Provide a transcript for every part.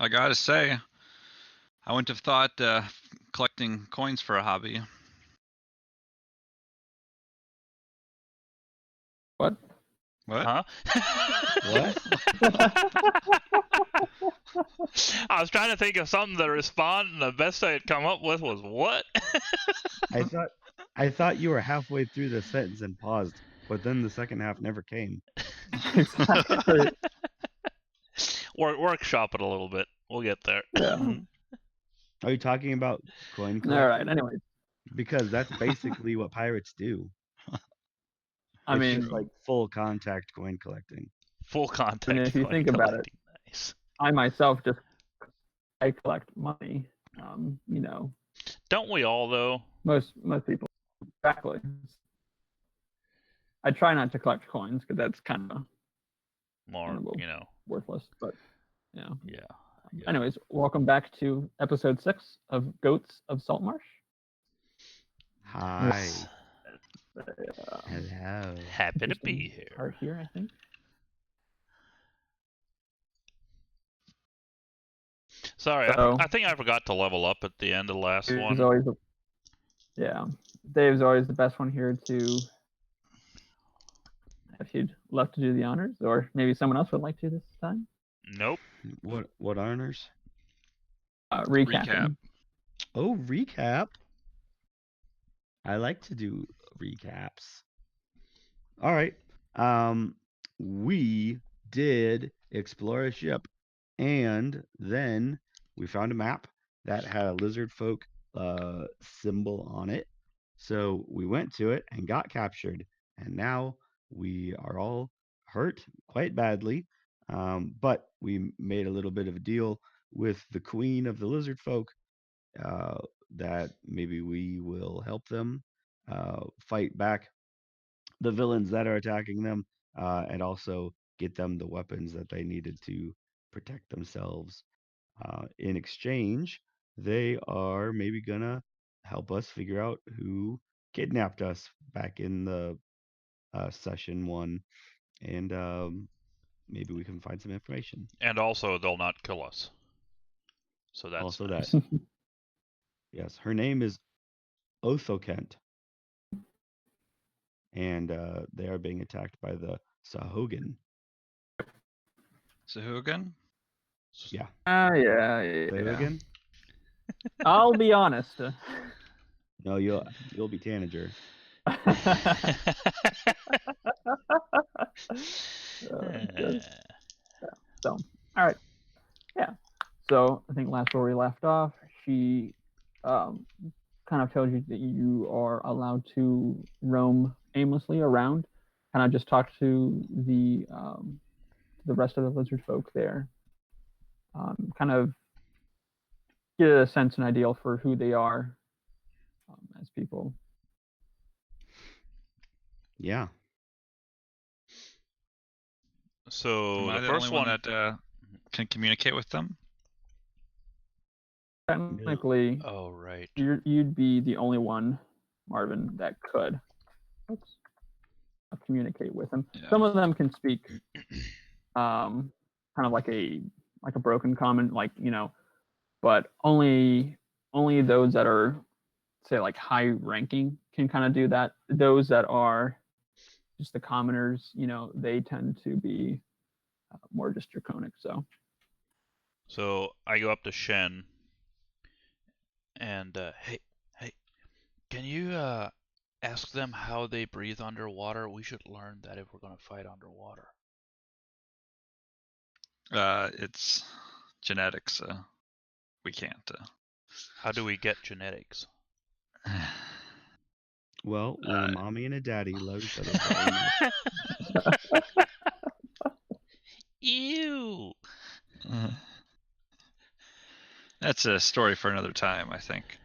I gotta say, I wouldn't have thought collecting coins for a hobby. What? What? Huh? I was trying to think of something to respond, and the best I had come up with was what? I thought you were halfway through the sentence and paused, but then the second half never came. Exactly. Workshop it a little bit. We'll get there. Yeah. Are you talking about coin collecting? All right. Anyway, Because that's basically what pirates do. I It's mean, just like full contact coin collecting. Full contact. if you coin think about it, collecting. Nice. I myself I collect money. Don't we all though? Most people. Exactly. I try not to collect coins because that's kind of More, worthless. But Yeah. Anyways, welcome back to episode 6 of Goats of Saltmarsh. Hi. Hello. Happy to be here. Part here, I think. Sorry, So, I think I forgot to level up at the end of the last one. Dave's always the best one here to. If you'd love to do the honors, or maybe someone else would like to this time. Nope. What honors? Recap. Oh, recap. I like to do recaps. All right. We did explore a ship, and then we found a map that had a lizard folk symbol on it. So we went to it and got captured, and now we are all hurt quite badly. But we made a little bit of a deal with the queen of the lizard folk that maybe we will help them fight back the villains that are attacking them and also get them the weapons that they needed to protect themselves. In exchange, they are maybe gonna help us figure out who kidnapped us back in the session 1, and maybe we can find some information. And also, they'll not kill us. So that's also nice. that. Yes, her name is Othokent, and they are being attacked by the Sahuagin. Sahuagin? Yeah. Yeah. Sahuagin? I'll be honest. No, you'll be Tanager. So, all right. Yeah. So I think last where we left off, she kind of tells you that you are allowed to roam aimlessly around. Kind of just talk to the rest of the lizard folk there. Kind of get a sense and ideal for who they are as people. Am So I the the first only one that can communicate with them? Technically, oh right, you'd be the only one, Marvin, that could communicate with them. Yeah. Some of them can speak, kind of like a broken common, but only those that are, say, like high ranking can kind of do that. Those that are just the commoners, they tend to be more just draconic. So I go up to Shen and hey, can you ask them how they breathe underwater? We should learn that if we're gonna fight underwater. It's genetics. We can't. How do we get genetics? Well, when a mommy and a daddy love each other very much. Ew. That's a story for another time, I think.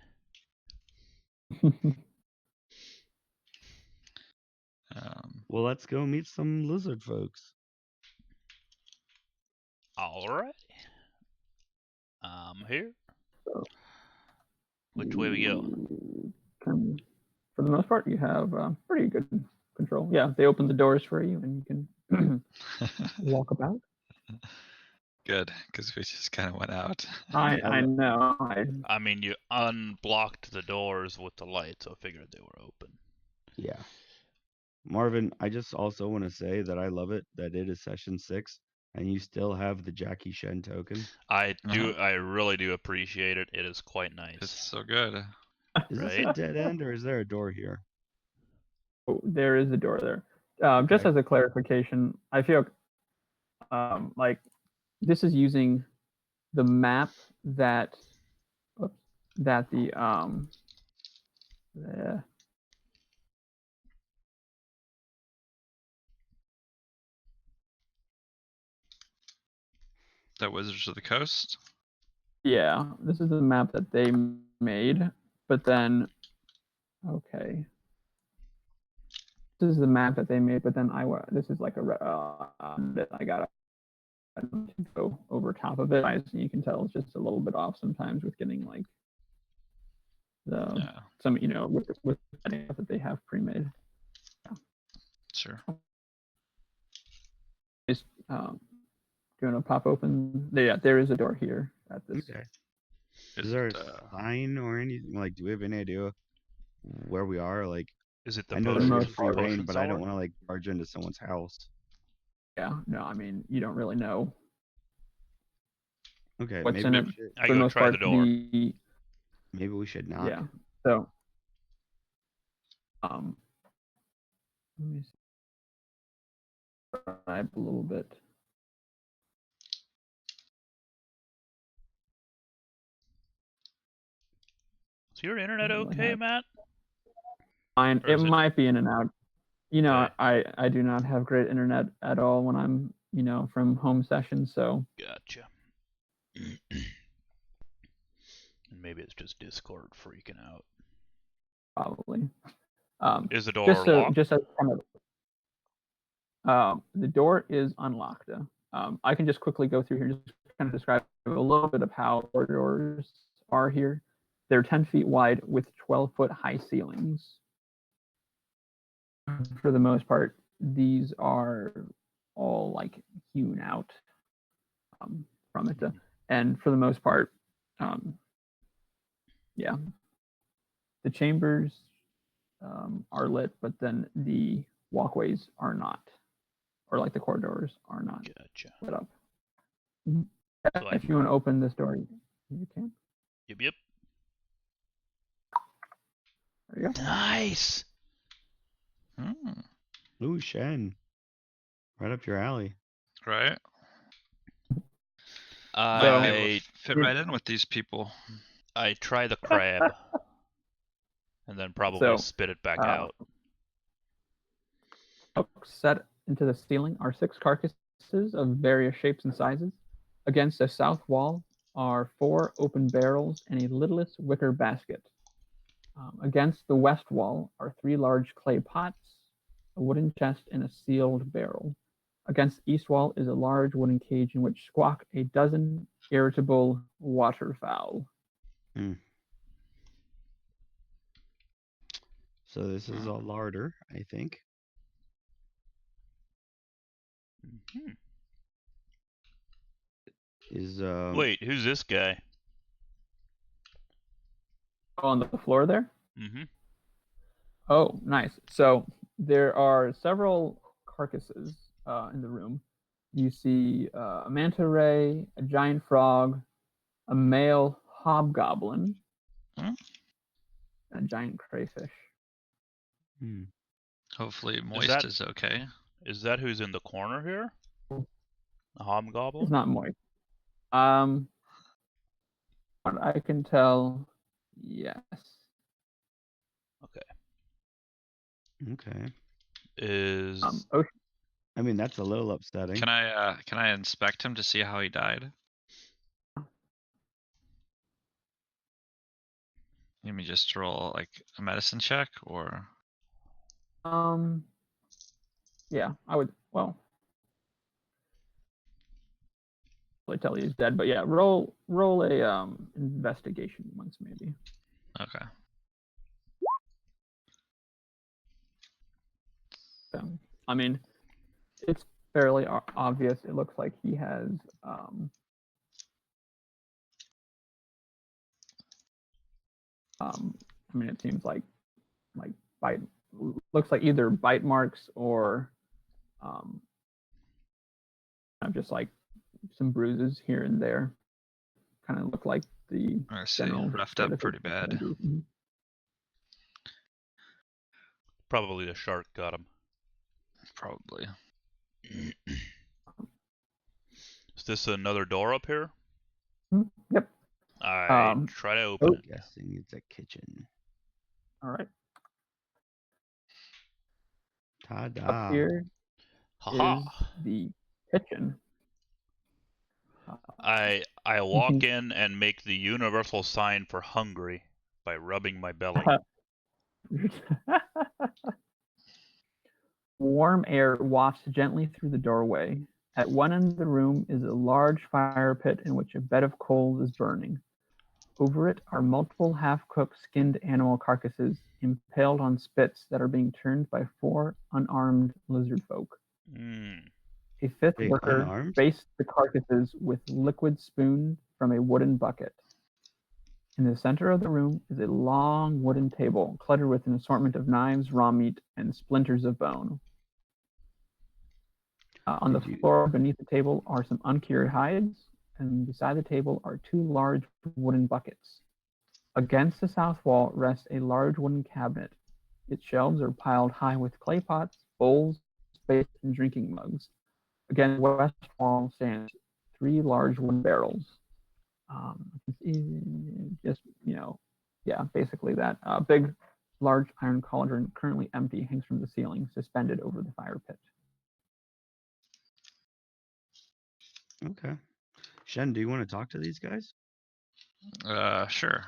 Well, let's go meet some lizard folks. All right. I'm here. Which way we go? For the most part, you have pretty good control. Yeah, they open the doors for you, and you can walk about. Good, because we just kind of went out. I know. I mean, you unblocked the doors with the light, so I figured they were open. Yeah. Marvin, I just also want to say that I love it that it is session 6 and you still have the Jackie Shen token. I really do appreciate it. It is quite nice. It's so good. Is this Right? a dead end or is there a door here? Oh, there is a door there. Just Okay. as a clarification, I feel like this is using the map that that the That Wizards of the Coast. yeah, this is the map that they made, but then okay, this is the map that they made, but then this is like a that I got to go over top of it. As you can tell, it's just a little bit off sometimes with getting like the Yeah, some with the stuff that they have pre-made. sure. Is do you want to pop open? Yeah, there is a door here at this. Okay. Is there a It, sign or anything? Like, do we have any idea where we are? Like, Is it the I know that we have most free part- reign, potion but I don't cellar? want to like barge into someone's house. Yeah, no, I mean you don't really know Okay, what's maybe in we it. should, I For the go most try part, the door. maybe we should knock. Yeah. So, let me describe a little bit. Is your internet What do I okay, have? Matt? Fine. Or It is it- might be in and out. Okay. I do not have great internet at all when I'm from home sessions. So Gotcha. And maybe it's just Discord freaking out. probably. Is the door locked? Just as kind of the door is unlocked. I can just quickly go through here and just kind of describe a little bit of how corridors are here. They're 10 feet wide with 12-foot high ceilings. For the most part, these are all like hewn out from it. And for the most part, yeah, the chambers are lit, but then the walkways are not, or like the corridors are not Gotcha. lit up. So If you want to open this door, you can. Yep. There you go. Nice. Hmm, Ooh, Shen. Right up your alley. right? So- Might be able I to fit right in with these people. try the crab, and then probably So, spit it back out. Set into the ceiling are 6 carcasses of various shapes and sizes. Against the south wall are 4 open barrels and a lidless wicker basket. Against the west wall are 3 large clay pots, a wooden chest, and a sealed barrel. Against the east wall is a large wooden cage in which squawk a dozen irritable waterfowl. So this is a larder, I think. Hmm. Is Wait, who's this guy? On the floor there? Mm-hmm. Oh, nice. So there are several carcasses in the room. You see a manta ray, a giant frog, a male hobgoblin, Hmm? and a giant crayfish. Hopefully Moist that- is okay. Is that who's in the corner here? The It's hobgoblin? not moist. What I can tell, yes. Okay. Is Ocean, I mean, that's a little upsetting. Can I inspect him to see how he died? Let me just roll like a medicine check or yeah, I would. Well, I tell you he's dead, but yeah, roll a investigation once maybe. okay. I mean, it's fairly obvious. It looks like he has I mean, it seems like bite, looks like either bite marks or just like some bruises here and there. Kind of look like the I see. general Roughed state up of pretty his bad. injuries. Mhm. Probably a shark got him. Probably. Is this another door up here? Yep. I try to open oh. it. Guessing it's a kitchen. All right. Ta-da. Up here Haha. is the kitchen. I walk in and make the universal sign for hungry by rubbing my belly. Warm air wafts gently through the doorway. At one end of the room is a large fire pit in which a bed of coals is burning. Over it are multiple half-cooked skinned animal carcasses impaled on spits that are being turned by 4 unarmed lizard folk. A fifth Wait, worker unarmed? bastes the carcasses with liquid spoon from a wooden bucket. In the center of the room is a long wooden table cluttered with an assortment of knives, raw meat, and splinters of bone. On the floor beneath the table are some uncured hides, and beside the table are 2 large wooden buckets. Against the south wall rests a large wooden cabinet. Its shelves are piled high with clay pots, bowls, spades, and drinking mugs. Against the west wall stands 3 large wooden barrels. Just, basically that. Big, large iron cauldron, currently empty, hangs from the ceiling, suspended over the fire pit. Okay. Shen, do you want to talk to these guys? Sure.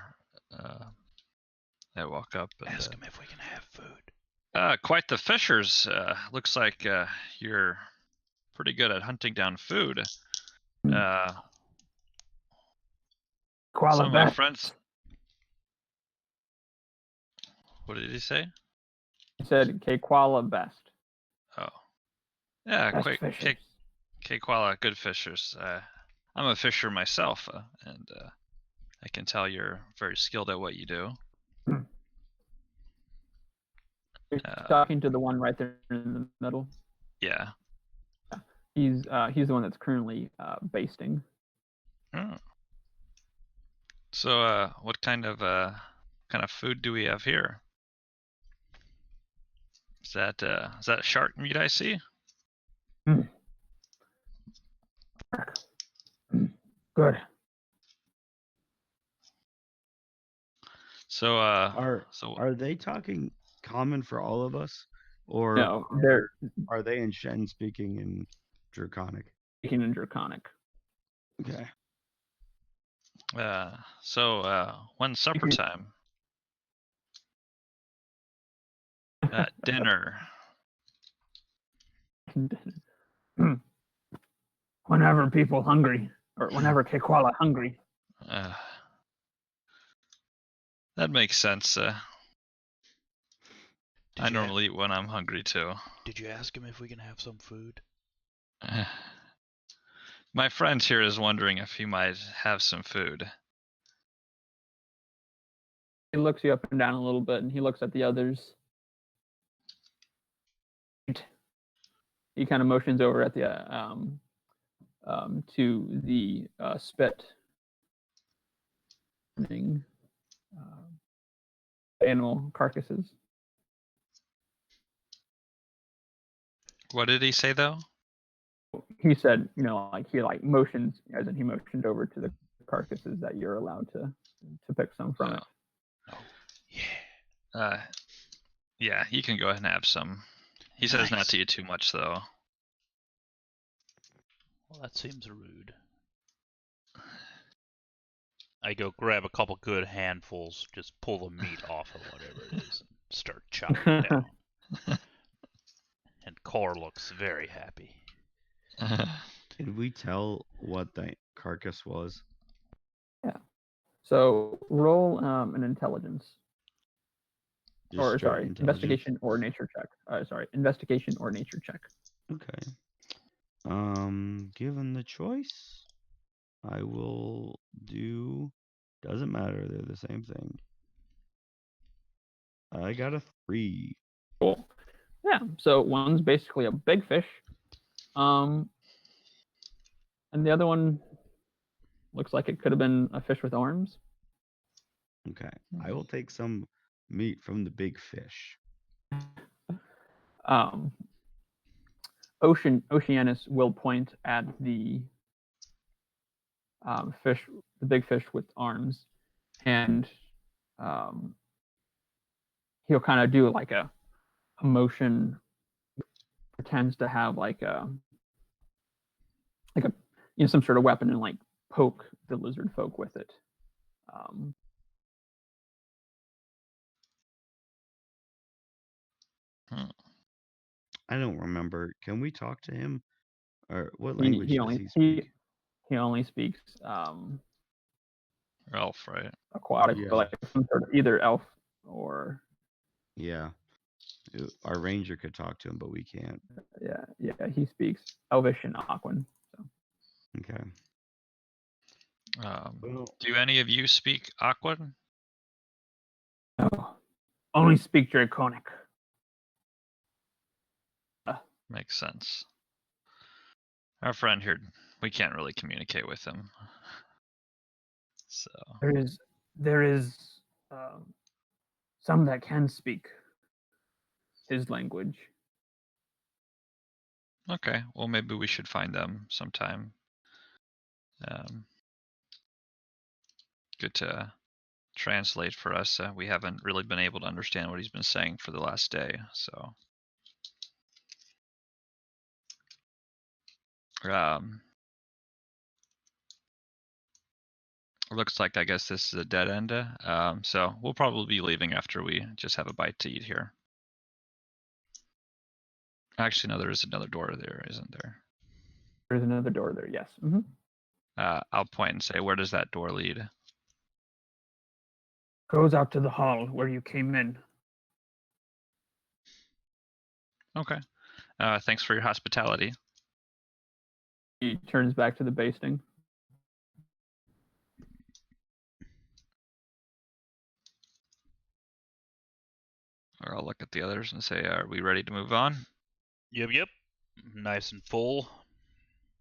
I walk up and Ask him if we can have food. quite the fishers. Looks like you're pretty good at hunting down food. Some of my friends. What did he say? He said Kequala best. Oh, yeah, Best quick. fishers. Kequala, good fishers. I'm a fisher myself, and I can tell you're very skilled at what you do. You're talking to the one right there in the middle. Yeah. He's the one that's currently basting. Oh. So, what kind of food do we have here? Is that shark meat I see? Good. So, are they talking common for all of us, or no, are they and Shen speaking in Draconic? Speaking in Draconic. Okay. One supper time. Dinner. Whenever people hungry, or whenever Kequala hungry. That makes sense. I normally eat when I'm hungry too. Did you ask him if we can have some food? My friend here is wondering if he might have some food. He looks you up and down a little bit, and he looks at the others. He kind of motions over at the to the spit. Animal carcasses. What did he say though? He said, he motions, as in he motioned over to the carcasses that you're allowed to pick some from it. Oh, yeah. Yeah, you can go ahead and have some. He says not to eat too much though. Well, that seems rude. I go grab a couple good handfuls, just pull the meat off of whatever it is, and start chopping it down. And Core looks very happy. Did we tell what the carcass was? Yeah. So roll an intelligence. Intelligence? Investigation or nature check. Investigation or nature check. Okay. Given the choice, I will do. Doesn't matter. They're the same thing. I got a 3. Cool. Yeah. So one's basically a big fish. And the other one looks like it could have been a fish with arms. Okay. I will take some meat from the big fish. Um, Oceanus will point at the fish, the big fish with arms, and um, he'll kind of do like a motion, pretends to have like a some sort of weapon and like poke the lizard folk with it. Um, I don't remember. Can we talk to him? Or what he language he does only he speak? he only speaks Elf, right? aquatic, Yeah. but like some sort of either elf or Yeah. Our ranger could talk to him, but we can't. yeah, he speaks Elvish and Aquan. So Okay. Well, Do any of you speak Aquan? no, only speak Draconic. Makes sense. Our friend here, we can't really communicate with him. So, There is some that can speak his language. okay. Well, maybe we should find them sometime. Good to translate for us. We haven't really been able to understand what he's been saying for the last day. So, looks like I guess this is a dead end. So we'll probably be leaving after we just have a bite to eat here. Actually, no, there is another door there, isn't there? There's another door there. Yes. I'll point and say, where does that door lead? Goes out to the hall where you came in. Okay. Thanks for your hospitality. He turns back to the basting. Or I'll look at the others and say, are we ready to move on? Yep. Nice and full.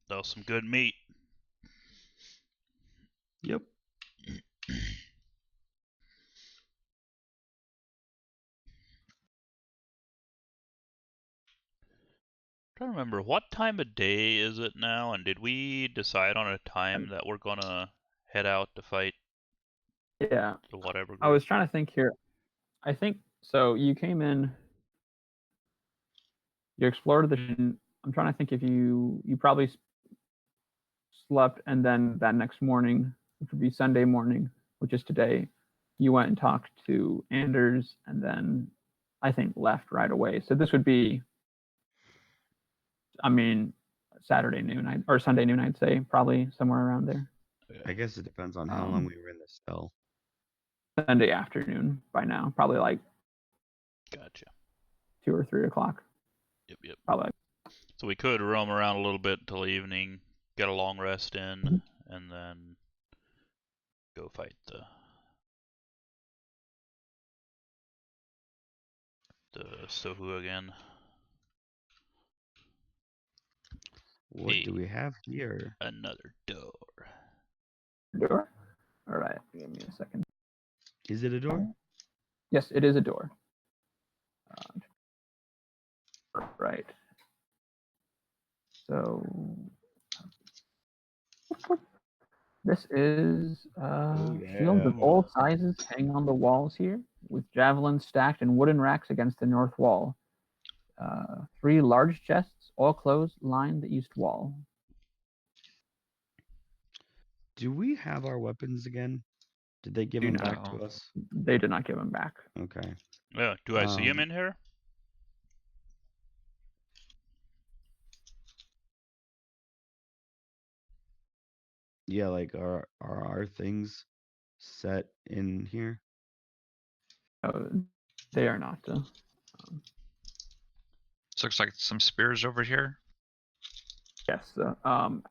That was some good meat. yep. Trying to remember, what time of day is it now? And did we decide on a time that we're gonna head out to fight Yeah. the whatever I group? was trying to think here. I think so. You came in. You explored the. I'm trying to think if you probably slept, and then that next morning, which would be Sunday morning, which is today, you went and talked to Anders, and then I think left right away. So this would be, I mean, Saturday noon or Sunday noon, I'd say, probably somewhere around there. I guess it depends on how long we were in the cell. Sunday afternoon by now, probably like Gotcha. 2 or 3 o'clock. Yep. Probably. So we could roam around a little bit until evening, get a long rest in, and then go fight the Sohu again. What do we have here? Another door. Door. All right, give me a second. Is it a door? Yes, it is a door. Right. So this is shields of all sizes hang on the walls here, with javelins stacked in wooden racks against the north wall. 3 large chests, all closed, line the east wall. Do we have our weapons again? Did they give them back to us? They did not give them back. Okay. Yeah, do I see him in here? Yeah, like are our things set in here? They are not. This looks like some spears over here. Yes.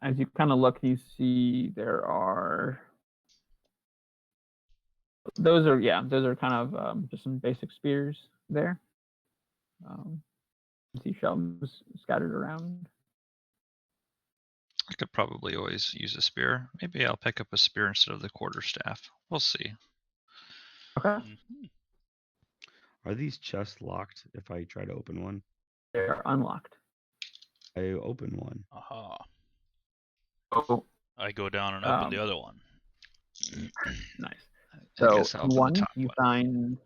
As you kind of look, you see there are. Those are kind of just some basic spears there. You see shells scattered around. I could probably always use a spear. Maybe I'll pick up a spear instead of the quarterstaff. We'll see. Okay. Mhm. Are these chests locked if I try to open one? They're unlocked. I open one. Aha. Oh, I go down and open the Um, other one. nice. I So guess I'll in open the one top you one.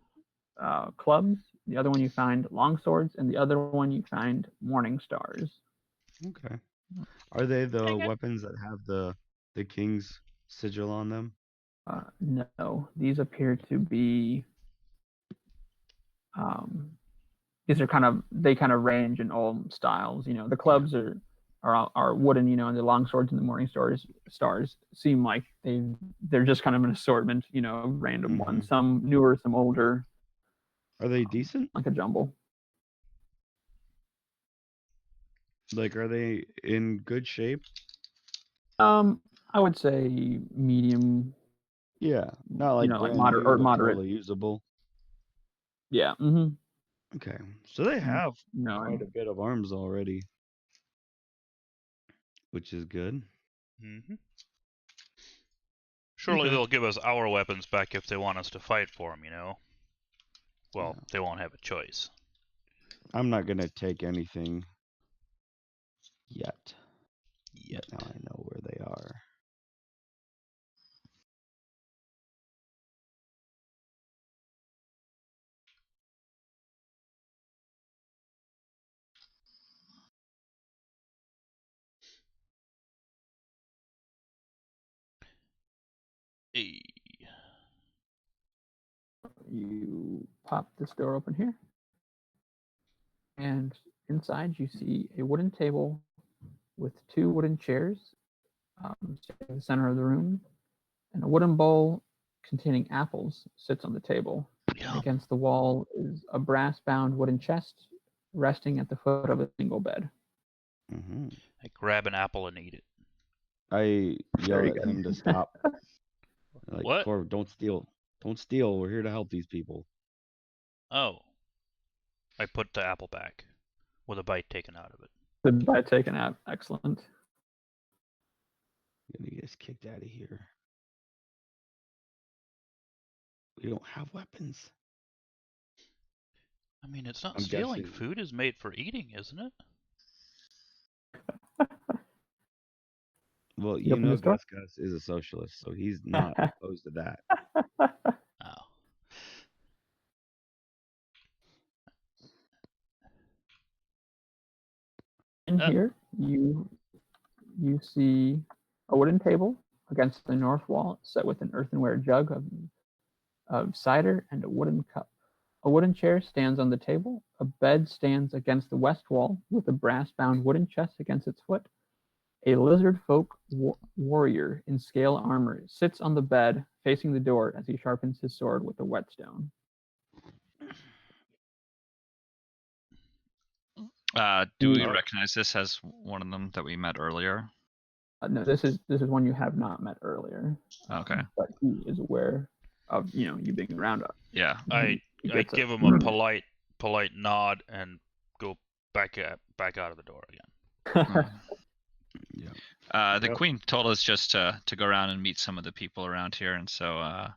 find clubs. The other one you find long swords, and the other one you find morning stars. Okay. Are they the Dang it. weapons that have the king's sigil on them? No, these appear to be. Um, these are they kind of range in all styles. You know, the clubs are wooden. You know, and the long swords and the morning stars seem like they're just kind of an assortment. You know, of random ones. Some newer, some older. Are they decent? Like a jumble. Like, are they in good shape? I would say medium. Yeah, not You like know, like brand moderate new, or but moderate. totally usable. Yeah. Mm-hmm. Okay, so they have No, quite a bit of arms already, which is good. Mm-hmm. Surely Okay. they'll give us our weapons back if they want us to fight for them, you know? Well, Yeah. they won't have a choice. I'm not gonna take anything yet, Yet. but now I know where they are. Hey. You pop this door open here, and inside you see a wooden table with two wooden chairs in the center of the room, and a wooden bowl containing apples sits on the table. And Yum. against the wall is a brass-bound wooden chest resting at the foot of a single bed. Hmm. I grab an apple and eat it. I yell Very at good. him to stop. Like, What? Corv, don't steal. Don't steal. We're here to help these people. Oh. I put the apple back with a bite taken out of it. Good by taken out. Excellent. I'm gonna get us kicked out of here. We don't have weapons. I mean, it's not I'm stealing. guessing. Food is made for eating, isn't it? Well, You you open know, this door? Gus Gus is a socialist, so he's not opposed to that. Oh. In here, you see a wooden table against the north wall set with an earthenware jug of cider and a wooden cup. A wooden chair stands on the table. A bed stands against the west wall with a brass-bound wooden chest against its foot. A lizard folk warrior in scale armor sits on the bed facing the door as he sharpens his sword with a whetstone. Do we You, recognize this as one of them that we met earlier? no, this is one you have not met earlier. Okay. But he is aware of you being around. Yeah. I Gets give him a polite nod and go back out of the door again. Yeah. The Yep. queen told us just to go around and meet some of the people around here, and so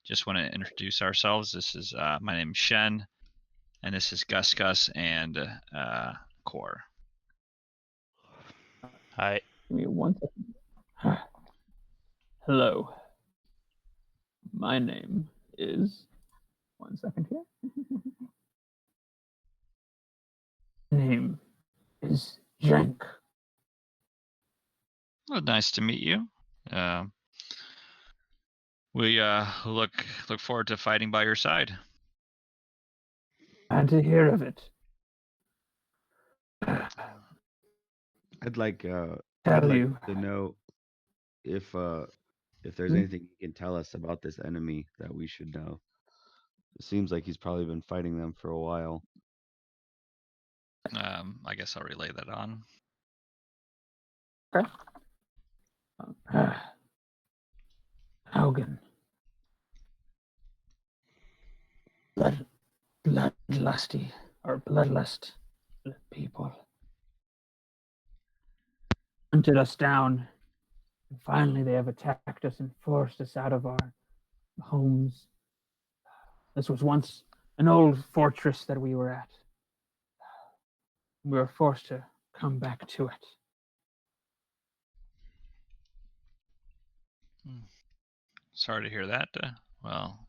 just want to introduce ourselves. This is my name's Shen, and this is Gus Gus and Core. Hi. Give me 1 second. Hello. My name is 1 second here. Name is Jenk. Well, nice to meet you. We look forward to fighting by your side. Glad to hear of it. I'd like Tell you. to know if there's Hmm? anything you can tell us about this enemy that we should know. It seems like he's probably been fighting them for a while. I guess I'll relay that on. Okay. Haugen. Bloodlusty or bloodlust people hunted us down, and finally they have attacked us and forced us out of our homes. This was once an old fortress that we were at. We were forced to come back to it. Sorry to hear that. Well,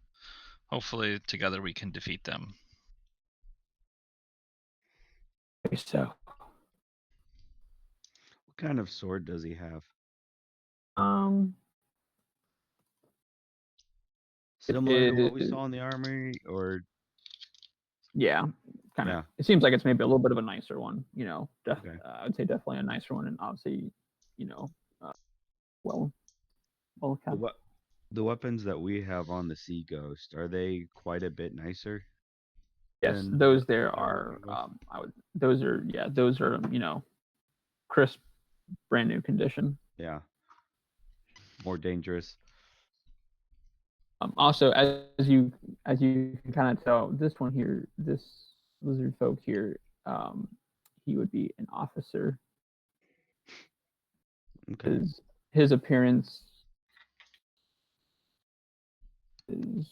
hopefully together we can defeat them. Maybe so. What kind of sword does he have? Similar to what we saw in the armory, or yeah, kind of. Yeah. It seems like it's maybe a little bit of a nicer one. You know, Okay. I would say definitely a nicer one, and obviously, you know, well the, kept. we- the weapons that we have on the Sea Ghost, are they quite a bit nicer? Yes, than those what there they're are. working with? Those are crisp, brand new condition. Yeah. More dangerous. Also, as you can kind of tell, this one here, this lizard folk here, he would be an officer. Okay. His appearance is,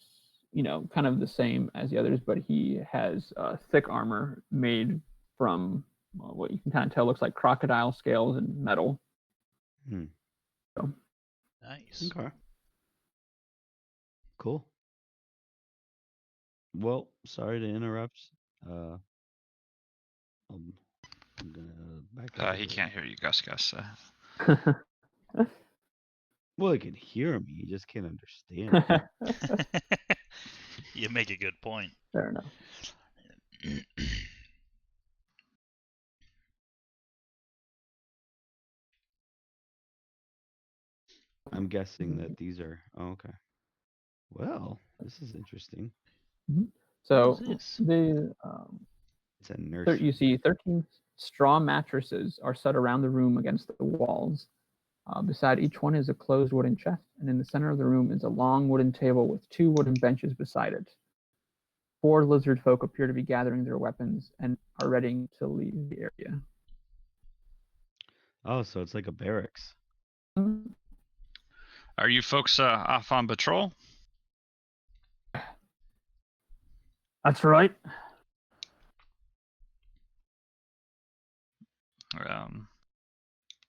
kind of the same as the others, but he has thick armor made from what you can kind of tell looks like crocodile scales and metal. So, Nice. Okay. Cool. Well, sorry to interrupt. I'm gonna back up. He can't hear you, Gus. Well, he can hear me. He just can't understand me. You make a good point. Fair enough. I'm guessing that these are. Oh, okay. Well, this is interesting. So What is this? It's a nursery. you see 13 straw mattresses are set around the room against the walls. Beside each one is a closed wooden chest, and in the center of the room is a long wooden table with 2 wooden benches beside it. 4 lizard folk appear to be gathering their weapons and are ready to leave the area. Oh, so it's like a barracks. Are you folks off on patrol? That's right.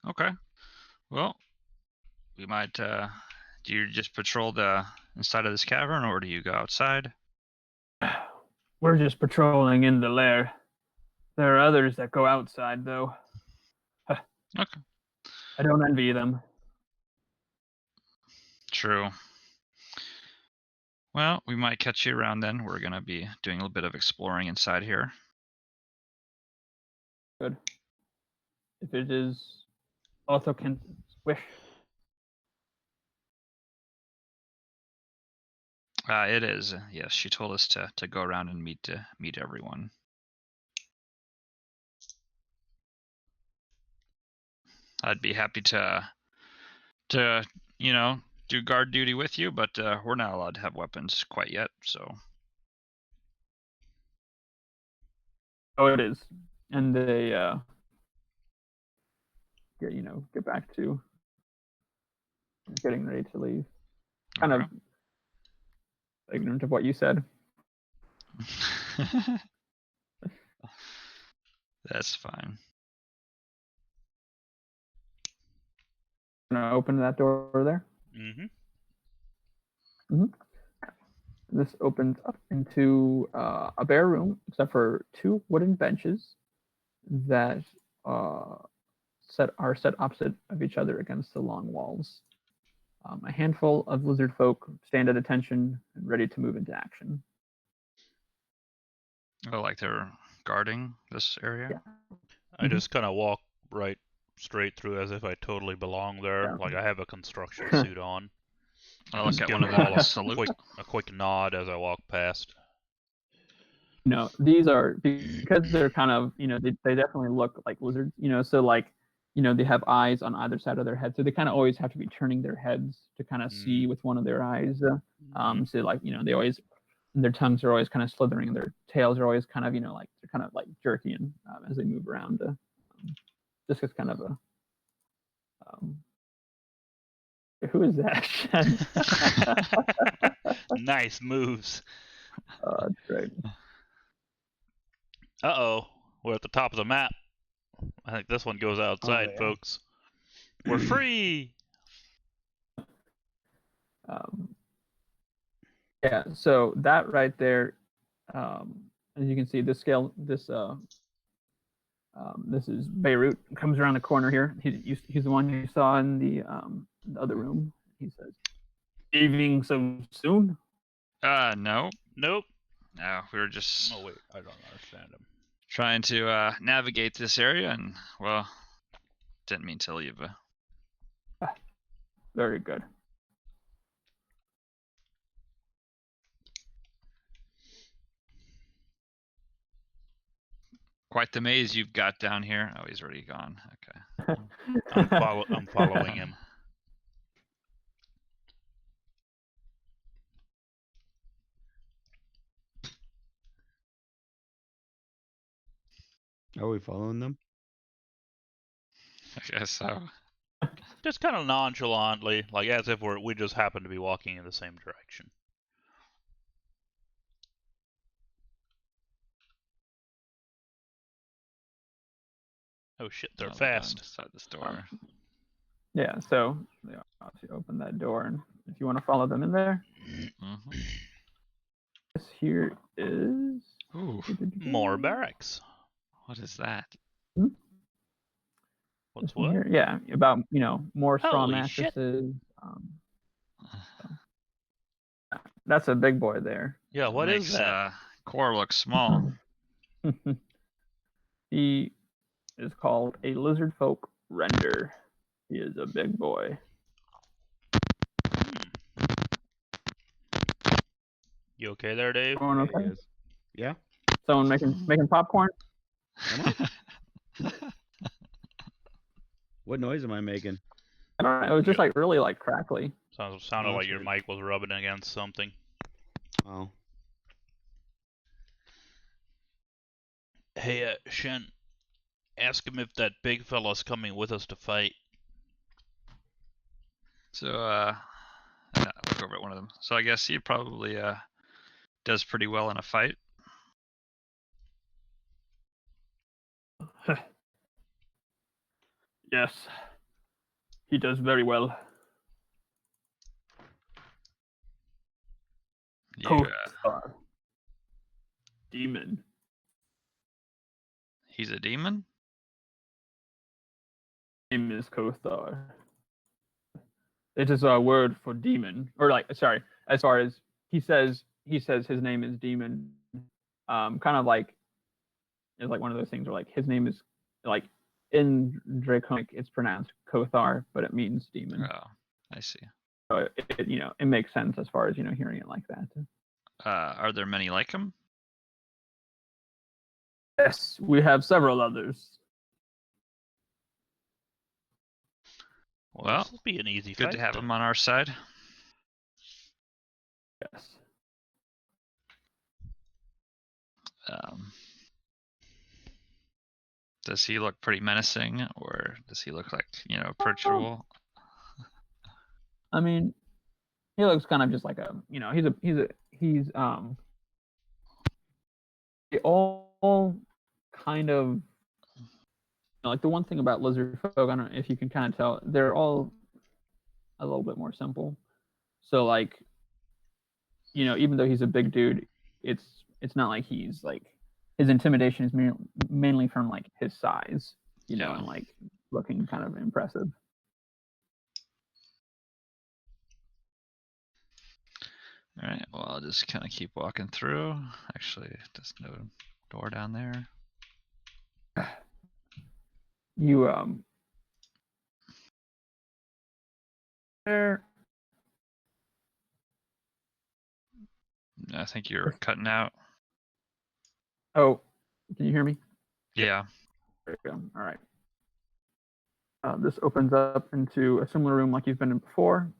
Okay. Well, we might. Do you just patrol the inside of this cavern, or do you go outside? We're just patrolling in the lair. There are others that go outside, though. Okay. I don't envy them. True. Well, we might catch you around then. We're gonna be doing a little bit of exploring inside here. Good. If it is Othokin's wish. It is. Yes, she told us to go around and meet everyone. I'd be happy to do guard duty with you, but we're not allowed to have weapons quite yet. So. Oh, it is, and they get back to getting ready to leave. Kind of ignorant of what you said. That's fine. Gonna open that door there. This opens up into a bare room, except for 2 wooden benches that are set opposite of each other against the long walls. A handful of lizard folk stand at attention and ready to move into action. Oh, like they're guarding this area? Yeah. I just kind of walk right straight through as if I totally belong there. Yeah. Like I have a construction suit on. I'll look Just at give one of them them all and salute. a quick nod as I walk past. No, these are, because they're kind of, they definitely look like lizards, so like they have eyes on either side of their head, so they kind of always have to be turning their heads to kind of see with one of their eyes. So like they always, their tongues are always kind of slithering, and their tails are always kind of like they're kind of like jerking as they move around. Just as kind of a who is that? Nice moves. That's great. Uh-oh. We're at the top of the map. I think this one goes outside, yeah. folks. We're free! Yeah, so that right there, as you can see, this is Beirut. Comes around the corner here. He's the one you saw in the other room. He says, "Leaving so soon?" No. Nope. No, we were just Oh, wait. I don't understand him. trying to navigate this area, and, well, didn't mean to leave. Very good. Quite the maze you've got down here. Oh, he's already gone. Okay. I'm following him. Are we following them? I guess so. Just kind of nonchalantly, like as if we just happen to be walking in the same direction. Oh shit, they're fast. Inside this door. Yeah, so they obviously open that door, and if you want to follow them in there, this here is Ooh, more barracks. what is that? What's what? Here, yeah, about more straw Holy shit. mattresses. That's a big boy there. Yeah, what is that? Core looks small. He is called a lizard folk render. He is a big boy. You okay there, Dave? Going Yeah, okay? he is. Yeah. Someone making popcorn? What noise am I making? I don't know. It was just like really like crackly. Sounded Oh, like that's your weird. mic was rubbing against something. Oh. Hey, Shen, ask him if that big fella's coming with us to fight. So, look over at one of them. So I guess he probably does pretty well in a fight. Yes, he does very well. Demon. He's a demon? Name is Kothar. It is a word for demon, or like sorry. As far as he says his name is demon. Kind of like it's like one of those things where like his name is like in Draconic it's pronounced Kothar, but it means demon. Oh, I see. So it makes sense as far as hearing it like that. Are there many like him? Yes, we have several others. Well, this will be an easy good fight. to have then. him on our side. Yes. Does he look pretty menacing, or does he look like approachable? I mean, he looks kind of just like he's they all kind of like the one thing about lizard folk, I don't know if you can kind of tell, they're all a little bit more simple. So like, even though he's a big dude, it's not like he's like his intimidation is mainly from like his size, Yeah. and like looking kind of impressive. All right. Well, I'll just kind of keep walking through. Actually, there's no door down there. You there. I think you're cutting out. Oh, can you hear me? Yeah. There we go. All right. This opens up into a similar room like you've been in before.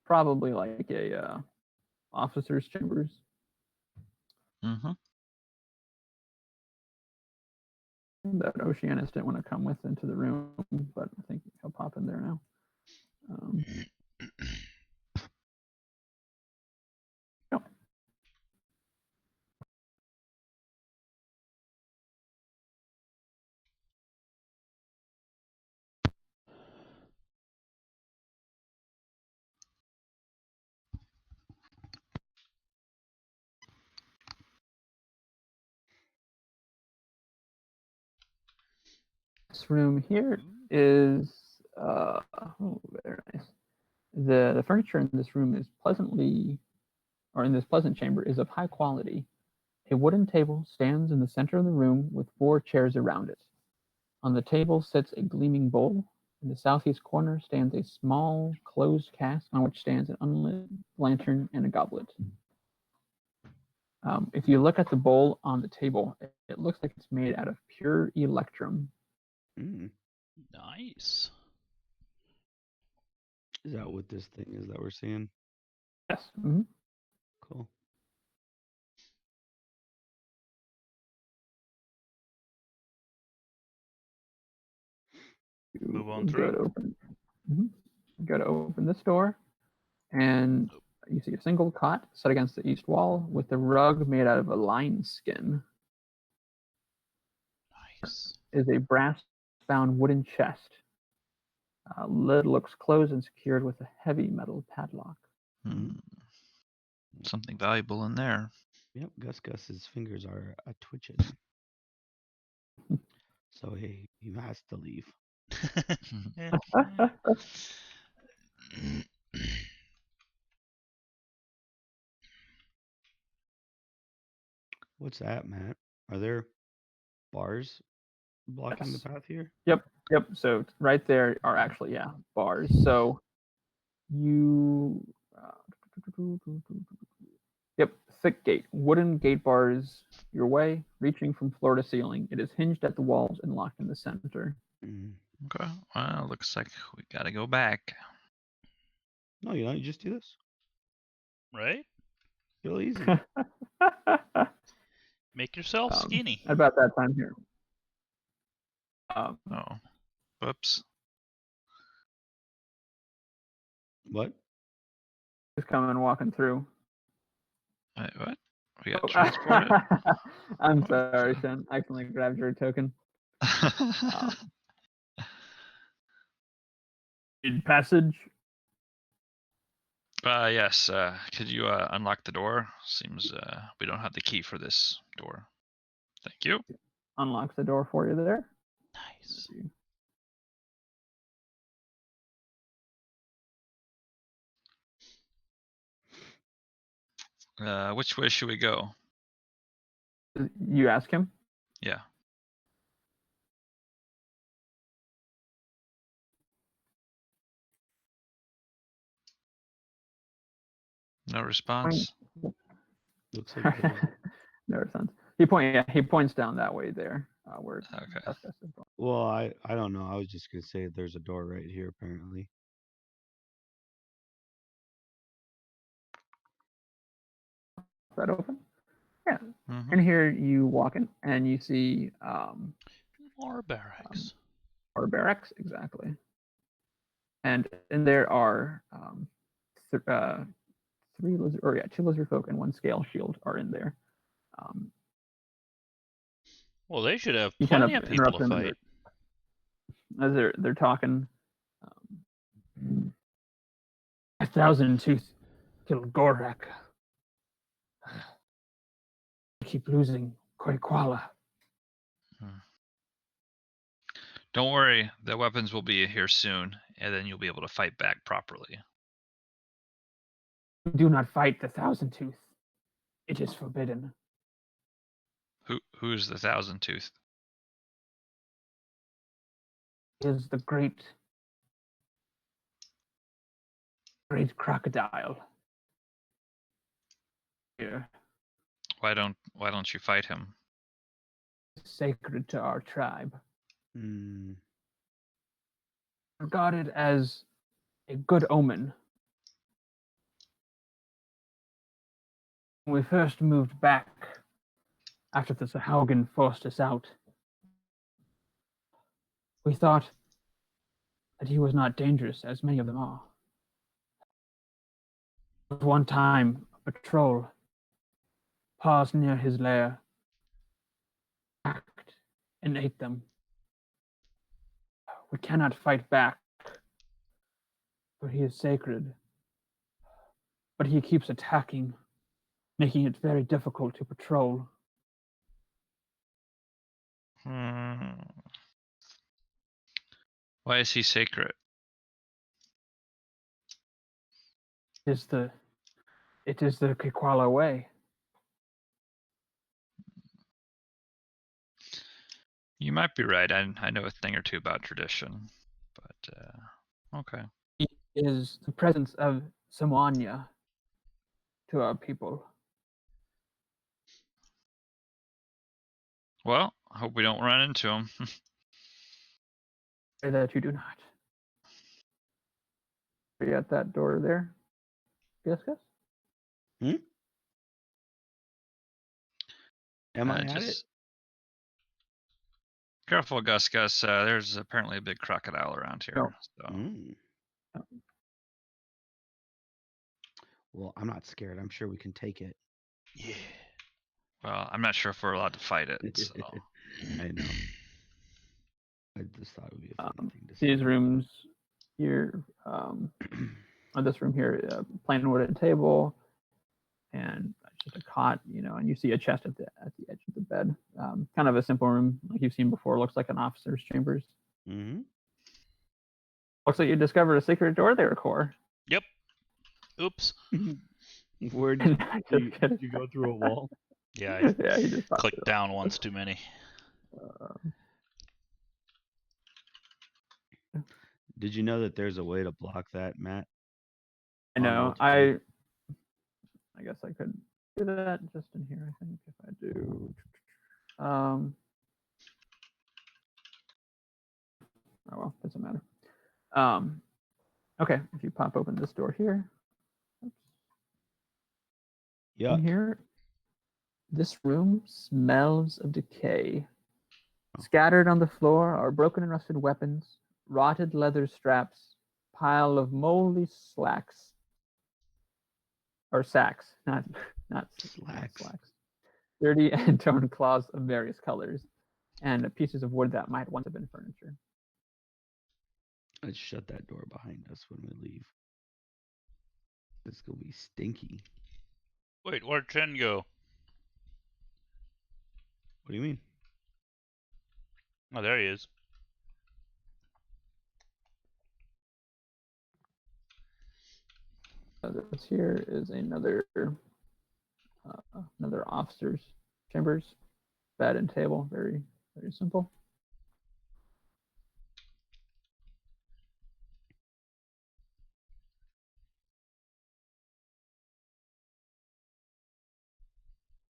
Probably like a officer's chambers. Mm-hmm. That Oceanus didn't want to come with into the room, but I think he'll pop in there now. No. This room here is very nice. The furniture in this room is in this pleasant chamber is of high quality. A wooden table stands in the center of the room with 4 chairs around it. On the table sits a gleaming bowl. In the southeast corner stands a small closed cask on which stands an unlit lantern and a goblet. If you look at the bowl on the table, it looks like it's made out of pure electrum. Nice. Is that what this thing is that we're seeing? Yes. Mm-hmm. Cool. Move on through. Go to open this door, and you see a single cot set against the east wall with a rug made out of a lion skin. Nice. Is a brass-bound wooden chest. Lid looks closed and secured with a heavy metal padlock. Something valuable in there. Yep, Gus's fingers are twitching. So he has to leave. What's that, Matt? Are there bars blocking Yes. the path here? Yep. So right there are actually bars. So you thick gate, wooden gate bars your way, reaching from floor to ceiling. It is hinged at the walls and locked in the center. Okay. Well, looks like we gotta go back. No, you don't. You just do this. Right? Real easy. Make yourself skinny. At about that time here. Oh, whoops. What? Just coming walking through. Wait, what? We got transported? I'm sorry, Shen. I accidentally grabbed your token. In passage. Yes. Could you unlock the door? Seems we don't have the key for this door. Thank you. Unlocks the door for you there. Nice. Which way should we go? You ask him? Yeah. No response. Looks like no response. He points down that way there. Where Okay. Well, I don't know. I was just gonna say there's a door right here apparently. Is that open? Yeah. Mm-hmm. And here you walk in and you see More barracks. or barracks, exactly. And there are 2 lizard folk and 1 scale shield are in there. Well, they should have You kind plenty of of people interrupt to them fight. as they're talking. 1,000 tooth killed Gorak. Keep losing Koikwala. Don't worry, the weapons will be here soon, and then you'll be able to fight back properly. Do not fight the 1,000 tooth. It is forbidden. Who's the 1,000 Tooth? It is the great crocodile. Here. Why don't you fight him? Sacred to our tribe. Mm. Regarded as a good omen. When we first moved back after the Sahaugen forced us out, we thought that he was not dangerous, as many of them are. One time, a patrol paused near his lair, attacked, and ate them. We cannot fight back, for he is sacred. But he keeps attacking, making it very difficult to patrol. Hmm. Why is he sacred? It is the Kikwala way. You might be right. I know a thing or two about tradition, but okay. He is the presence of Samoanya to our people. Well, I hope we don't run into him. Pray that you do not. Are you at that door there? Yes, yes. Am I at just it? careful, Gus. Gus. There's apparently a big crocodile around here. No. So Mm. Well, I'm not scared. I'm sure we can take it. Yeah. well, I'm not sure if we're allowed to fight it. So. I know. I just thought it would be a funny thing to say. These rooms here, or this room here, plain wooded table, and just a cot, and you see a chest at the edge of the bed. Kind of a simple room, like you've seen before. Looks like an officer's chambers. Mm-hmm. Looks like you discovered a secret door there, Core. Yep. Oops. Where did you go through a wall? Yeah, I Yeah, he just clicked down once too many. Did you know that there's a way to block that, Matt? I know. Multiple? I guess I could do that just in here. I think if I do. Oh well, doesn't matter. Okay, if you pop open this door here. Yuck. In here, this room smells of decay. Scattered on the floor are broken and rusted weapons, rotted leather straps, pile of moldy slacks, or sacks, not Slacks. dirty and torn cloths of various colors, and pieces of wood that might once have been furniture. Let's shut that door behind us when we leave. It's gonna be stinky. Wait, where'd Chen go? What do you mean? Oh, there he is. This here is another officer's chambers, bed and table, very simple.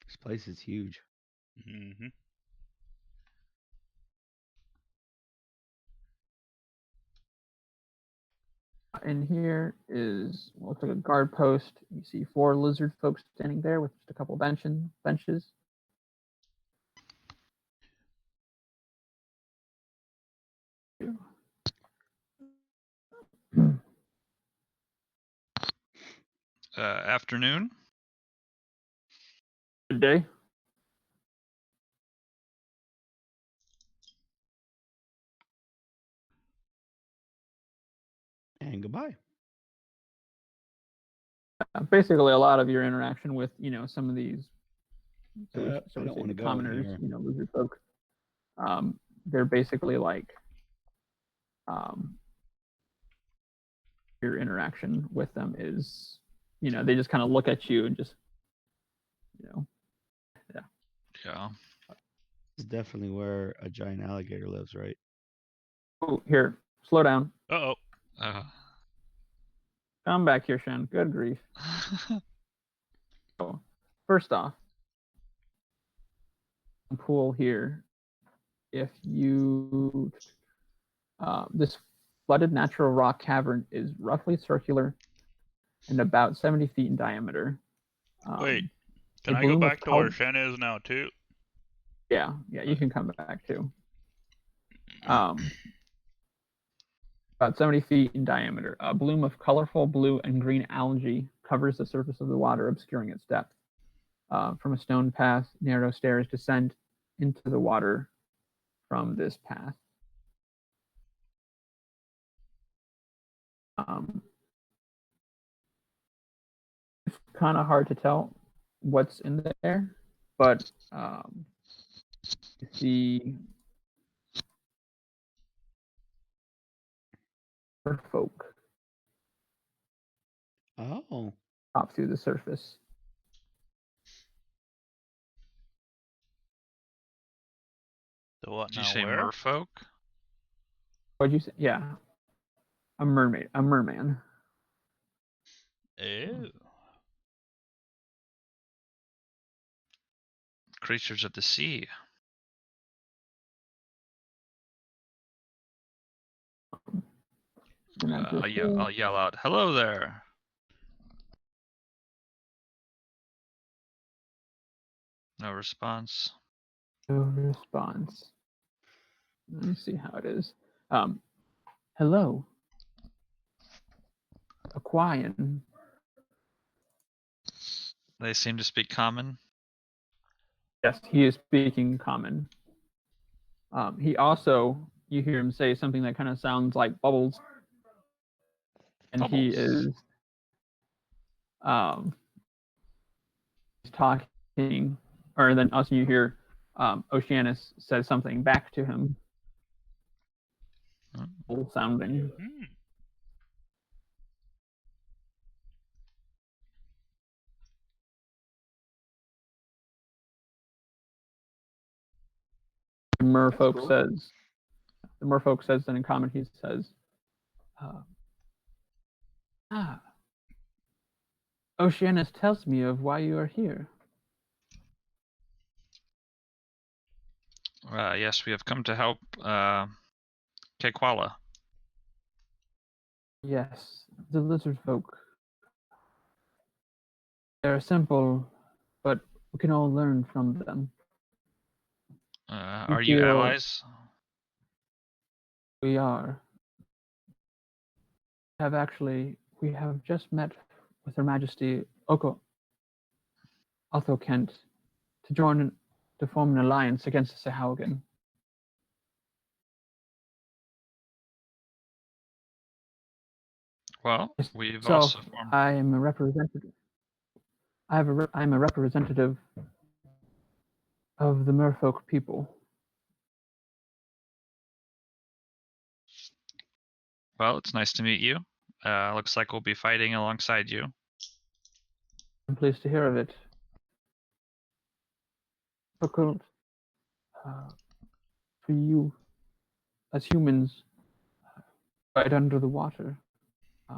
This place is huge. Mm-hmm. In here is what looks like a guard post. You see 4 lizard folks standing there with just a couple benches. Afternoon. Good day. And goodbye. Basically, a lot of your interaction with some of these I don't want to go in commoners, here. lizard folk. They're basically like your interaction with them is, they just kind of look at you and just, yeah. Yeah. This is definitely where a giant alligator lives, right? Oh, here, slow down. Uh-oh. Come back here, Shen. Good grief. So, first off, pool here if you this flooded natural rock cavern is roughly circular and about 70 feet in diameter. Wait, can a I go bloom of back to where color- Shen is now too? Yeah, you can come back too. About 70 feet in diameter. A bloom of colorful blue and green algae covers the surface of the water, obscuring its depth. From a stone path, narrow stairs descend into the water from this path. It's kind of hard to tell what's in there, but you see folk Oh. pop through the surface. So what Did you now? say Where? merfolk? What'd you say? Yeah, a merman. Ew. Creatures of the sea. I'll yell out, "Hello there!" No response. No response. Let me see how it is. Hello, Aquarian. They seem to speak common. Yes, he is speaking common. He also, you hear him say something that kind of sounds like bubbles, and he Bubbles. is talking, or then also you hear Oceanus says something back to him, sounding. Hmm. The merfolk cool. says then in common, he says, Oceanus tells me of why you are here. Yes, we have come to help Kekwala. Yes, the lizard folk. They're simple, but we can all learn from them. Are you feel- allies? We are. We have just met with Her Majesty Otho Kent to form an alliance against the Sahaugen. Well, we've So also formed. I am a representative. I'm a representative of the merfolk people. Well, it's nice to meet you. Looks like we'll be fighting alongside you. I'm pleased to hear of it. Difficult for you as humans right under the water.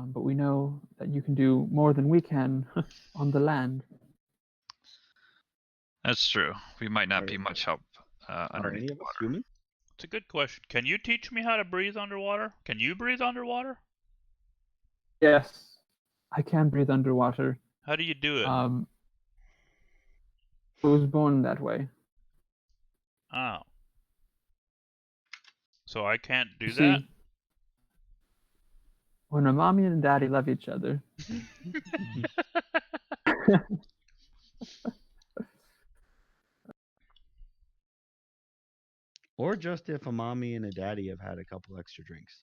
But we know that you can do more than we can on the land. That's true. We might not Are- be much help Are underneath any the of us water. human? It's a good question. Can you teach me how to breathe underwater? Can you breathe underwater? Yes, I can breathe underwater. How do you do it? I was born that way. Oh. So I can't do You that? see, when a mommy and daddy love each other, Or just if a mommy and a daddy have had a couple extra drinks.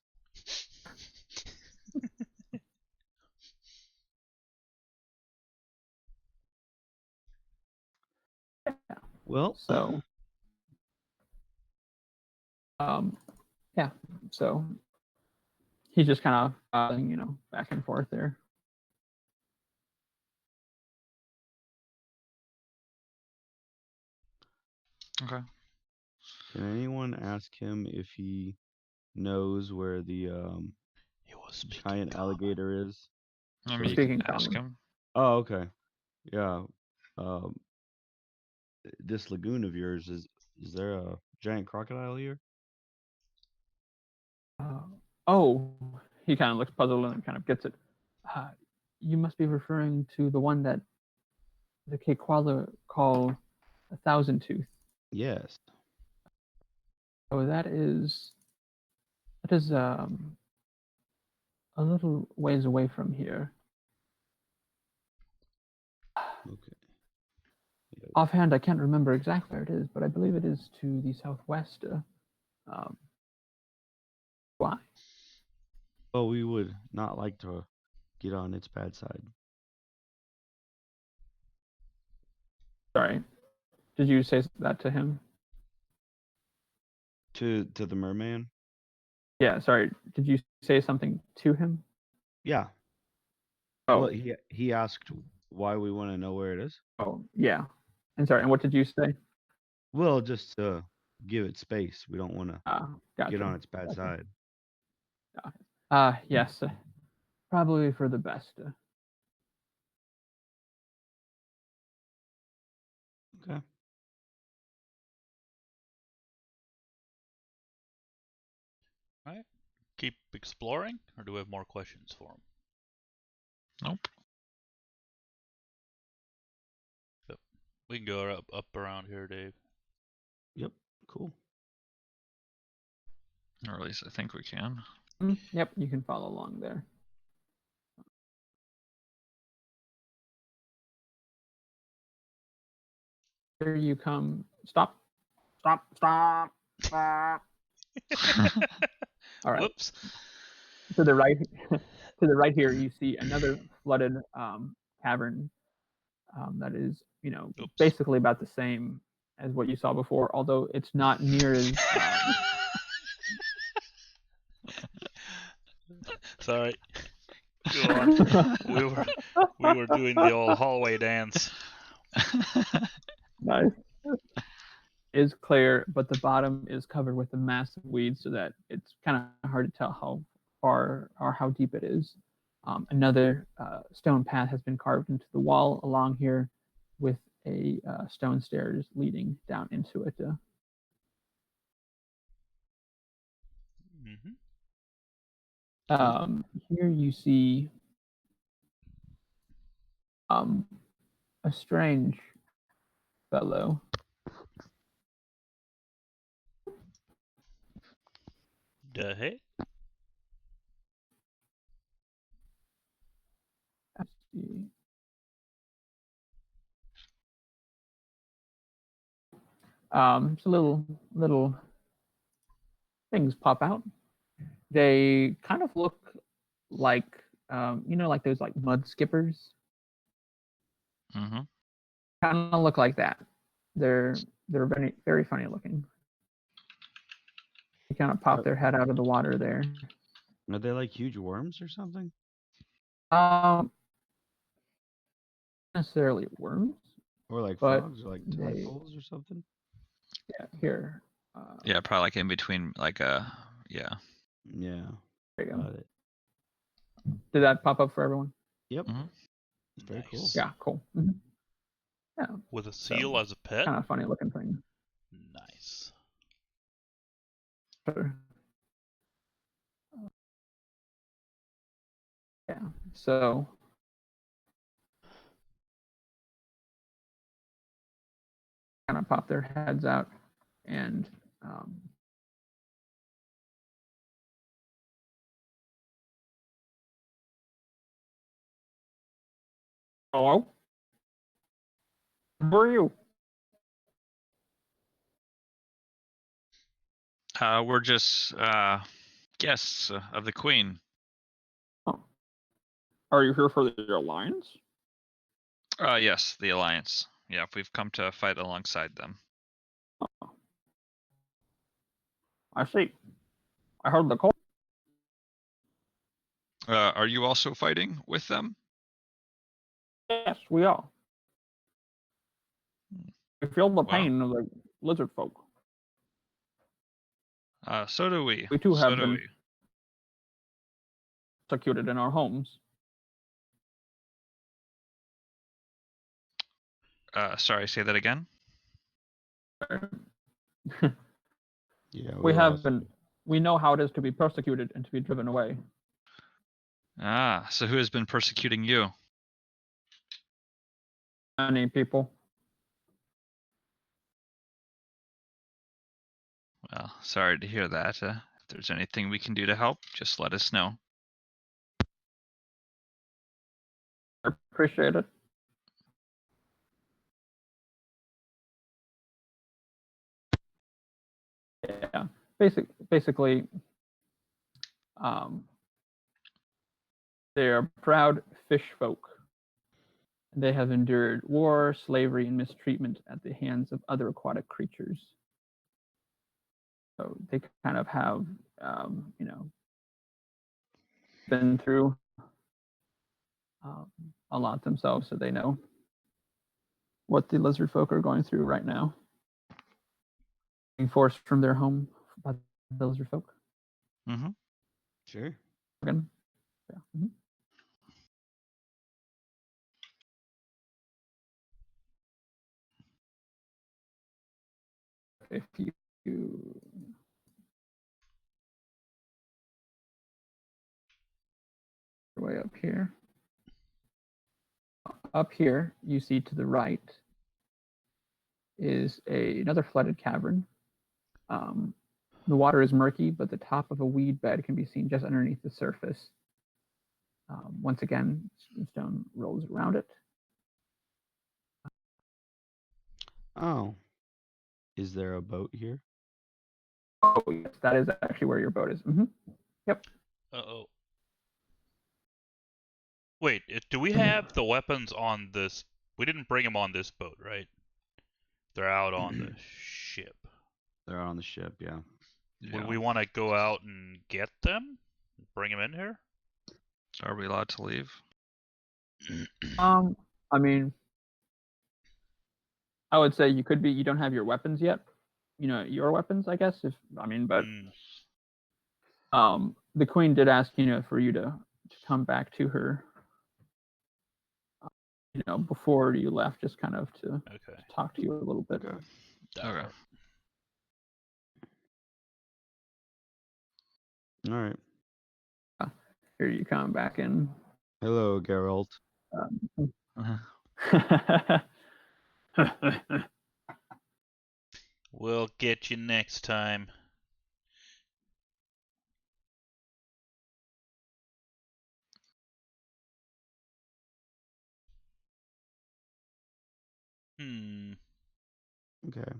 Well, so yeah, so he's just kind of back and forth there. Okay. can anyone ask him if he knows where the He was speaking giant common. alligator is? I So mean, he you Speaking can ask common. him. Oh, okay. Yeah. This lagoon of yours is there a giant crocodile here? Oh, he kind of looks puzzled and kind of gets it. You must be referring to the one that the Kekwala call a thousand tooth. Yes. Oh, that is a little ways away from here. Okay. Yeah. Offhand, I can't remember exactly where it is, but I believe it is to the southwest. Why? Well, we would not like to get on its bad side. Sorry, did you say that to him? To the merman? Yeah, sorry. Did you say something to him? Yeah. Oh, Well, he asked why we want to know where it is. oh, yeah. And sorry, and what did you say? Well, just to give it space. We don't want to Gotcha. get on its bad Gotcha. side. Yes, probably for the best. Okay. Right. Keep exploring, or do we have more questions for him? Nope. We can go up around here, Dave. Yep. Cool. Or at least I think we can. Yep, you can follow along there. Here you come. Stop. Stop. Stop. Stop. All right. Whoops. To the right, to the right here, you see another flooded cavern that is, Oops. basically about the same as what you saw before, although it's not near as. Sorry. Go on. we were doing the old hallway dance. Nice. Is clear, but the bottom is covered with a massive weeds, so that it's kind of hard to tell how far or how deep it is. Another stone path has been carved into the wall along here, with a stone stairs leading down into it. Mm-hmm. Here you see a strange fellow. The heck? Let's see. Just little things pop out. They kind of look like like those like mud skippers. Mm-hmm. Kind of look like that. They're very very funny looking. They kind of pop their head out of the water there. Are they like huge worms or something? Necessarily worms, Or like but frogs or like they, tadpoles or something? yeah, here. Yeah, probably like in between, like yeah. Yeah. There you go. Got it. Did that pop up for everyone? Yep. Mhm. Very cool. Nice. Yeah, cool. Yeah, With a seal as a pet? kind of funny looking thing. Nice. Sure. Yeah, so kind of pop their heads out and hello? Who are you? We're just guests of the Queen. Oh. Are you here for the Alliance? Yes, the Alliance. Yeah, we've come to fight alongside them. I see. I heard the call. Are you also fighting with them? Yes, we are. We feel the Well, pain of the lizard folk. so do we. We too So have do been we. executed in our homes. Sorry, say that again. Yeah, We lost have been. We know how it is to be persecuted and to be driven away. Ah, so who has been persecuting you? Many people. Well, sorry to hear that. If there's anything we can do to help, just let us know. I appreciate it. Yeah. Basically, they are proud fish folk. They have endured war, slavery, and mistreatment at the hands of other aquatic creatures. So they kind of have, been through a lot themselves, so they know what the lizard folk are going through right now. Being forced from their home by the lizard folk. Mm-hmm. Sure. Again. Yeah. Mm-hmm. If you way up here. Up here, you see to the right is another flooded cavern. The water is murky, but the top of a weed bed can be seen just underneath the surface. Once again, stone rolls around it. Oh. Is there a boat here? Oh, yes, that is actually where your boat is. Mm-hmm. Yep. Uh-oh. Wait, do we have the weapons on this? We didn't bring them on this boat, right? They're out on the ship. They're on the ship, yeah. Would we want to go out and get them? Bring them in here? Are we allowed to leave? I mean, I would say you could be. You don't have your weapons yet. Your weapons, I guess. But the queen did ask, for you to come back to her. Before you left, just kind of to talk to you a little bit. Okay. All right. Here you come back in. Hello, Geralt. We'll get you next time. Okay.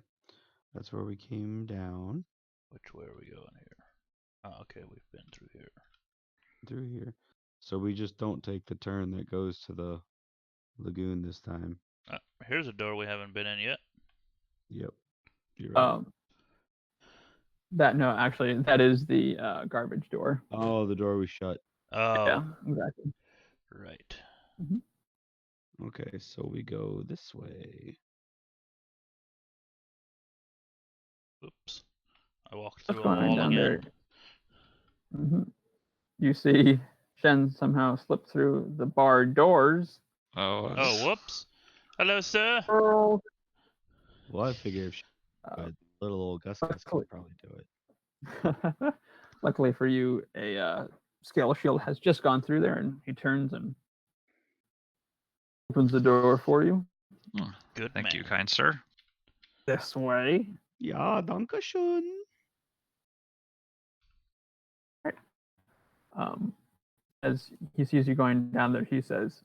That's where we came down. Which way are we going here? Oh, okay, we've been through here. Through here. So we just don't take the turn that goes to the lagoon this time. Here's a door we haven't been in yet. Yep. You're right. Actually, that is the garbage door. Oh, the door we shut. Oh. Yeah, exactly. Right. Mm-hmm. Okay, so we go this way. Oops. I walked through a What's going wall down again. there? Mm-hmm. You see Shen somehow slip through the barred doors. Oh, whoops. Hello, sir. Well, I figure if she could, little old Gus could probably do it. Luckily for you, a scale shield has just gone through there, and he turns and opens the door for you. Good Thank man. you, kind sir. This way. Ja, danke schön. As he sees you going down there, he says,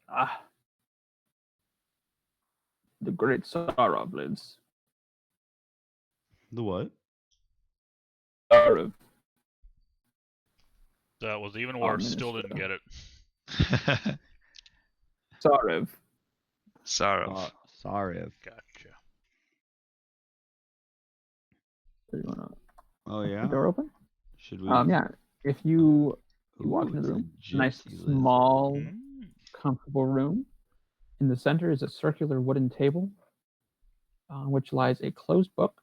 the great Sarov lives. The what? Sarov. That was even worse. Still didn't get it. Sarov. Sarov. Sarov. Gotcha. So you wanna yeah. the door open? Should we? Yeah. If you walk into the room, nice, small, comfortable room. In the center is a circular wooden table on which lies a closed book.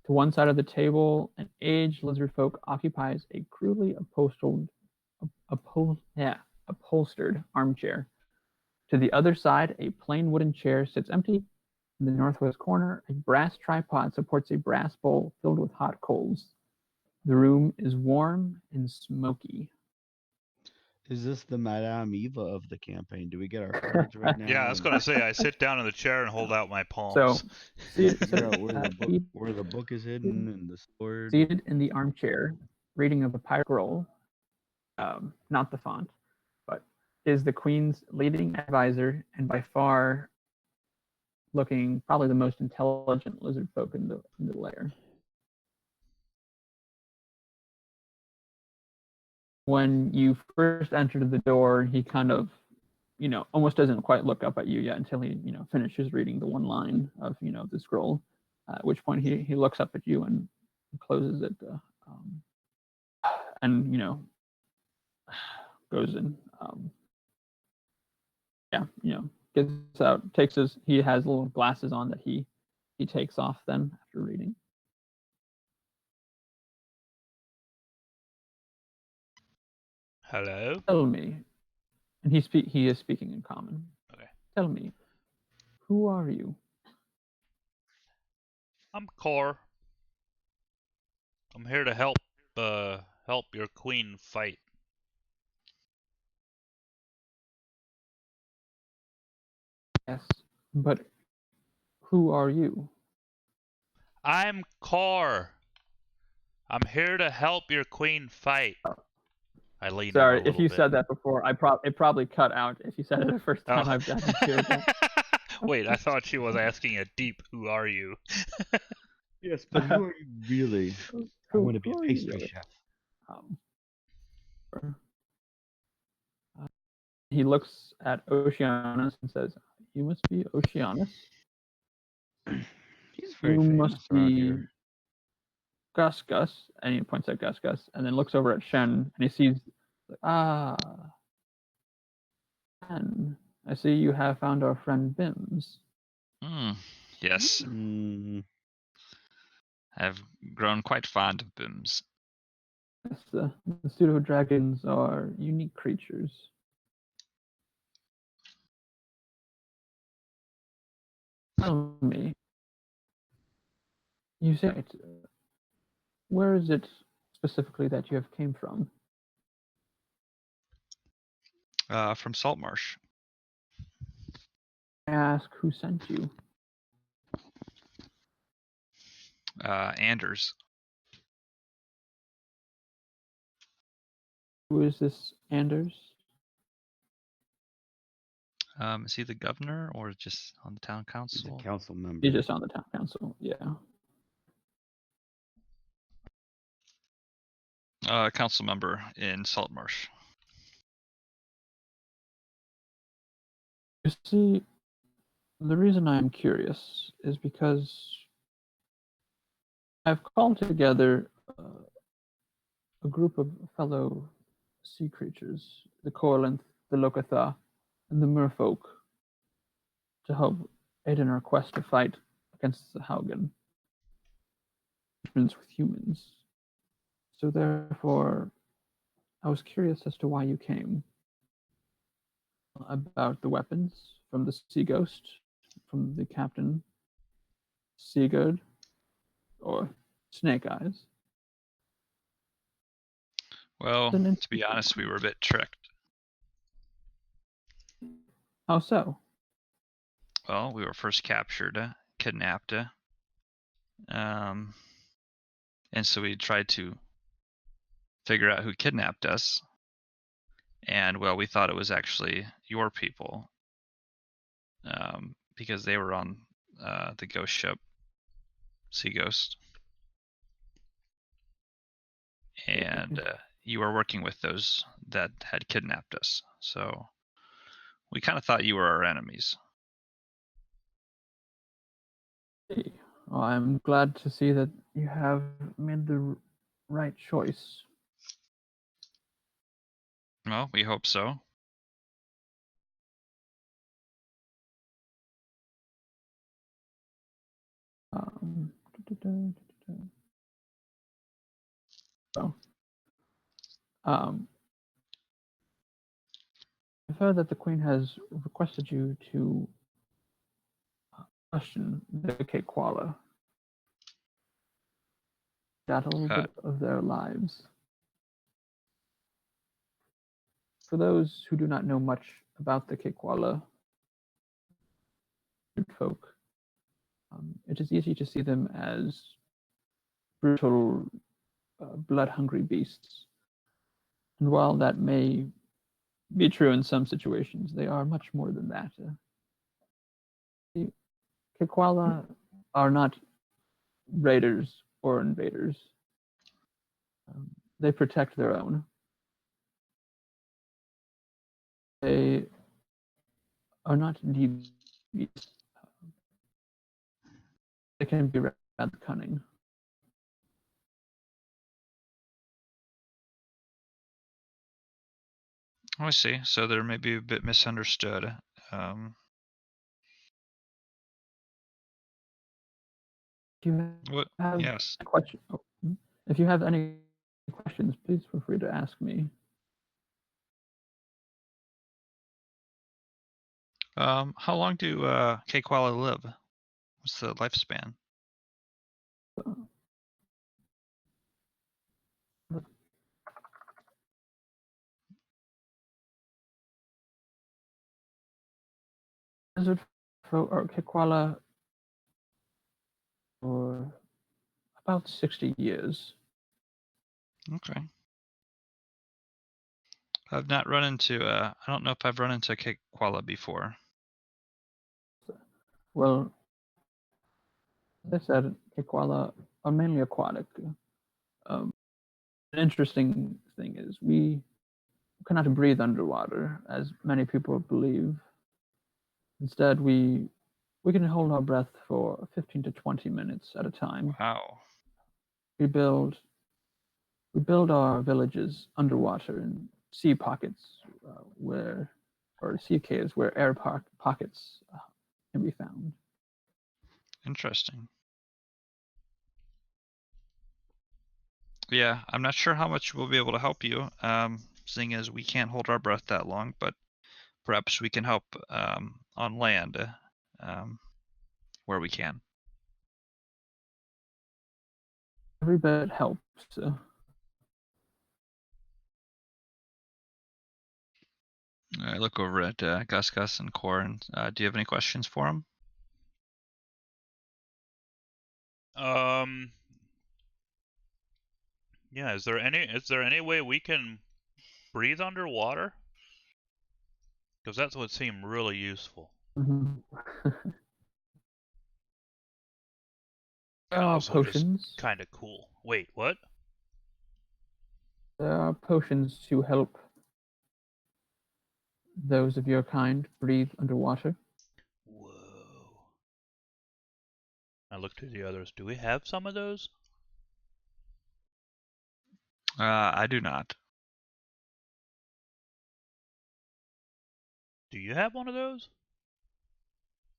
To one side of the table, an aged lizard folk occupies a crudely upholstered armchair. To the other side, a plain wooden chair sits empty. In the northwest corner, a brass tripod supports a brass bowl filled with hot coals. The room is warm and smoky. Is this the Madame Eva of the campaign? Do we get our cards right now? Yeah, I was gonna say I sit down in the chair and hold out my palms. So, Figure out seated, where the book is hidden and the sword. seated in the armchair, reading of a pirate scroll, not the font, but is the Queen's leading advisor and by far looking probably the most intelligent lizard folk in the lair. When you first entered the door, he kind of, almost doesn't quite look up at you yet until he, finishes reading the one line of, the scroll. At which point he looks up at you and closes it, and goes in. Gets out, he has little glasses on that he takes off then after reading. Hello? Tell me, and he is speaking in common. Okay. Tell me, who are you? I'm Cor. I'm here to help your queen fight. Yes, but who are you? I'm Cor. I'm here to help your queen fight. I lean in a Sorry, little if you bit. said that before, it probably cut out if you said it the first time. I've gotten to it. Wait, I thought she was asking a deep, who are you? Yes, but who are you really? I want to be a who are you pastry really? chef. He looks at Oceanus and says, "You must be Oceanus. He's very You famous must around be here. Gus Gus." And he points at Gus Gus, and then looks over at Shen, and he sees, Shen, I see you have found our friend Bims. Yes, Mm, I've grown quite fond of Bims. Yes, the pseudo dragons are unique creatures. Tell me, you said, where is it specifically that you have came from? From Saltmarsh. I ask who sent you. Anders. Who is this Anders? Is he the governor or just on the town he's council? a council member. He's just on the town council, yeah. Council member in Saltmarsh. You see, the reason I am curious is because I've called together a group of fellow sea creatures, the Corlinth, the Lokatha, and the Merfolk, to help aid in our quest to fight against the Haugen, humans with humans. So therefore, I was curious as to why you came. About the weapons from the Sea Ghost, from the Captain Sigurd, or Snake Eyes. Well, An to be honest, we were a bit tricked. How so? Well, we were first captured, kidnapped, and so we tried to figure out who kidnapped us. And well, we thought it was actually your people, because they were on the ghost ship, Sea Ghost, and you were working with those that had kidnapped us. So we kind of thought you were our enemies. Well, I'm glad to see that you have made the right choice. Well, we hope so. So, I've heard that the Queen has requested you to question the Kekwala. that a little bit of their lives. For those who do not know much about the Kekwala folk, it is easy to see them as brutal, blood-hungry beasts. And while that may be true in some situations, they are much more than that. The Kekwala are not raiders or invaders. They protect their own. They are not devious. They can be rather cunning. I see. So they're maybe a bit misunderstood. If you What? have Yes. a question, if you have any questions, please feel free to ask me. How long do Kekwala live? What's the lifespan? Lizard folk or Kekwala for about 60 years. Okay. I've not run into. I don't know if I've run into Kekwala before. Well, as I said, Kekwala are mainly aquatic. An interesting thing is we cannot breathe underwater, as many people believe. Instead, we can hold our breath for 15 to 20 minutes at a time. Wow. We build our villages underwater in sea pockets or sea caves where air pockets can be found. Interesting. Yeah, I'm not sure how much we'll be able to help you, seeing as we can't hold our breath that long, but perhaps we can help on land where we can. Every bit helps. I look over at Gus and Core, and do you have any questions for him? Yeah, is there any way we can breathe underwater? Because that would seem really useful. Mhm. There And are also just potions. kind of cool. Wait, what? There are potions to help those of your kind breathe underwater. Whoa. I look to the others. Do we have some of those? I do not. Do you have one of those?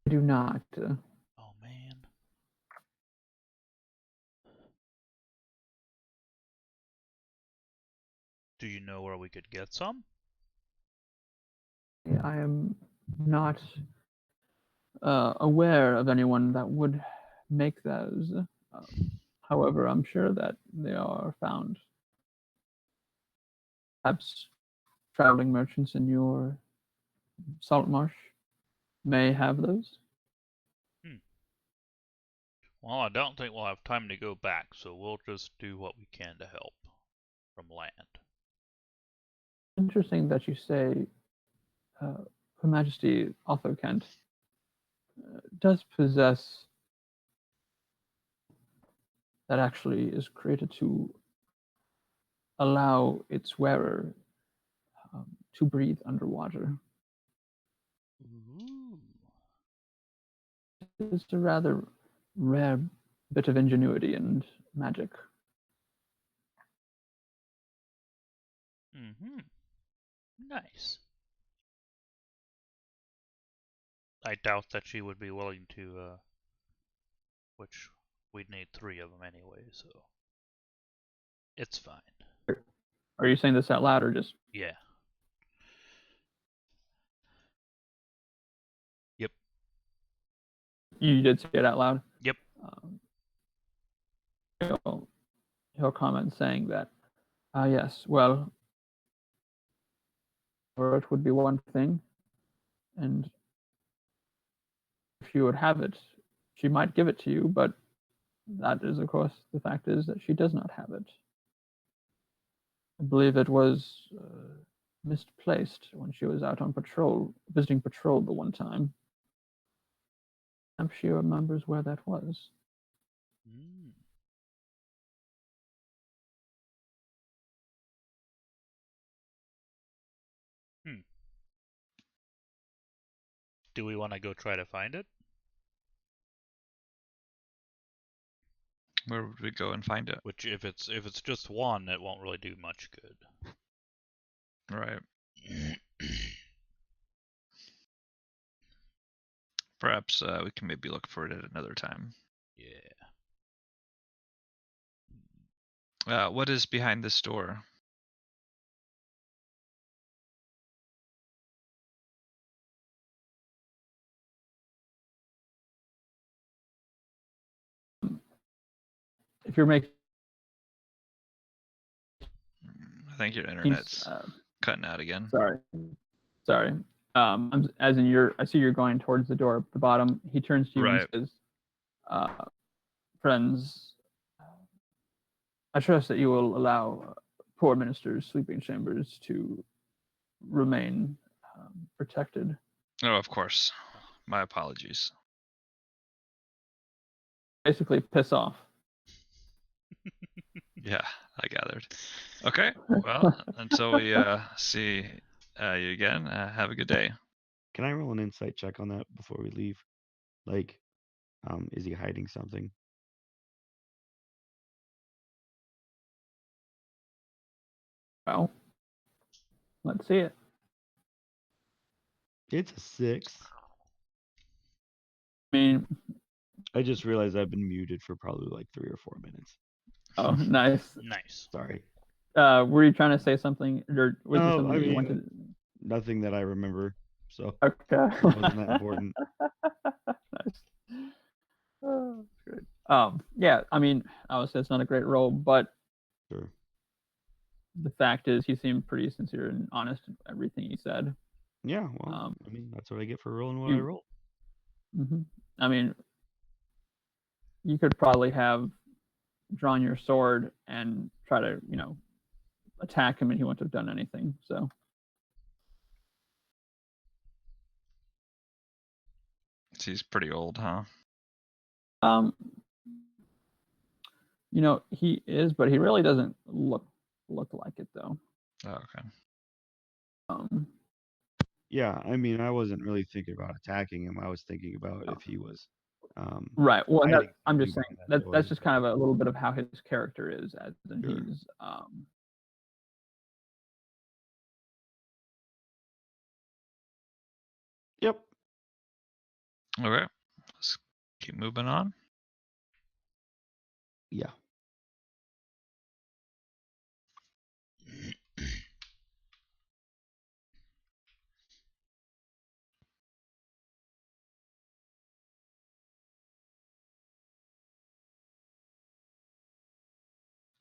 I do not. Oh man. Do you know where we could get some? I am not aware of anyone that would make those. However, I'm sure that they are found. Perhaps traveling merchants in your Saltmarsh may have those. Well, I don't think we'll have time to go back, so we'll just do what we can to help from land. Interesting that you say Her Majesty Arthur Kent does possess that actually is created to allow its wearer to breathe underwater. Ooh. It's a rather rare bit of ingenuity and magic. Mm-hmm. Nice. I doubt that she would be willing to, which we'd need 3 of them anyway, so it's fine. Are you saying this out loud or just? Yeah. Yep. You did say it out loud? Yep. Well, he'll comment saying that, yes, well, or it would be one thing, and if you would have it, she might give it to you, but that is, of course, the fact is that she does not have it. I believe it was misplaced when she was out on patrol, visiting patrol the one time. I'm sure she remembers where that was. Mm. Do we want to go try to find it? Where would we go and find it? Which, if it's just one, it won't really do much good. Right. Perhaps we can maybe look for it at another time. Yeah. What is behind this door? If you're making, I think your internet's cutting out again. sorry. As in I see you're going towards the door at the bottom. He turns to you Right. and says, friends, I trust that you will allow poor ministers' sleeping chambers to remain protected. Oh, of course. My apologies. Basically, piss off. Yeah, I gathered. Okay, well, until we see you again, have a good day. Can I roll an insight check on that before we leave? Like, is he hiding something? Well, let's see it. It's a 6. I mean, I just realized I've been muted for probably like 3 or 4 minutes. oh, nice. Nice. Sorry. Were you trying to say something, or was there No, something I that you mean, wanted? nothing that I remember. So Okay. it wasn't that important. Nice. Oh, that's great. Yeah, I mean, obviously it's not a great role, but Sure. the fact is he seemed pretty sincere and honest in everything he said. Yeah, well, I mean, that's what I get for rolling what I You- roll. I mean, you could probably have drawn your sword and try to, attack him, and he wouldn't have done anything. So, He's pretty old, huh? he is, but he really doesn't look like it though. Oh, okay. Yeah, I mean, I wasn't really thinking about attacking him. I was thinking about if he was right. Well, hiding I'm just something saying behind that that's door. just kind of a little bit of how his character is, as in Sure. he's Yep. Okay, let's keep moving on. Yeah.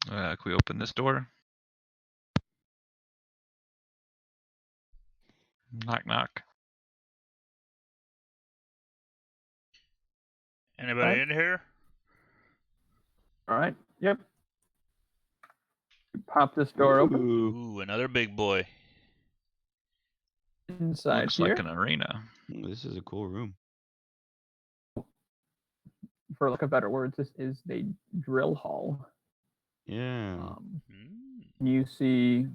Can we open this door? Knock, knock. Anybody Right. in here? all right. Yep. Pop this door open. Ooh, another big boy. Inside Looks here, like an arena. This is a cool room. for lack of better words, this is the drill hall. Yeah. You see,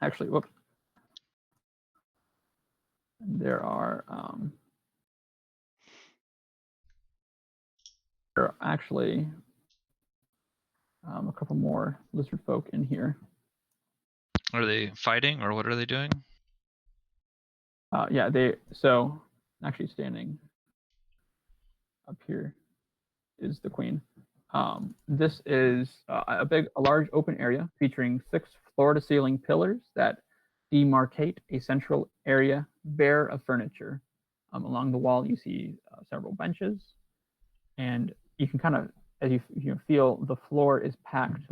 actually, whoops. There are actually a couple more lizard folk in here. Are they fighting, or what are they doing? Yeah, so actually standing up here is the queen. This is a large open area featuring 6 floor-to-ceiling pillars that demarcate a central area bare of furniture. Along the wall, you see several benches, and you can kind of as you feel the floor is packed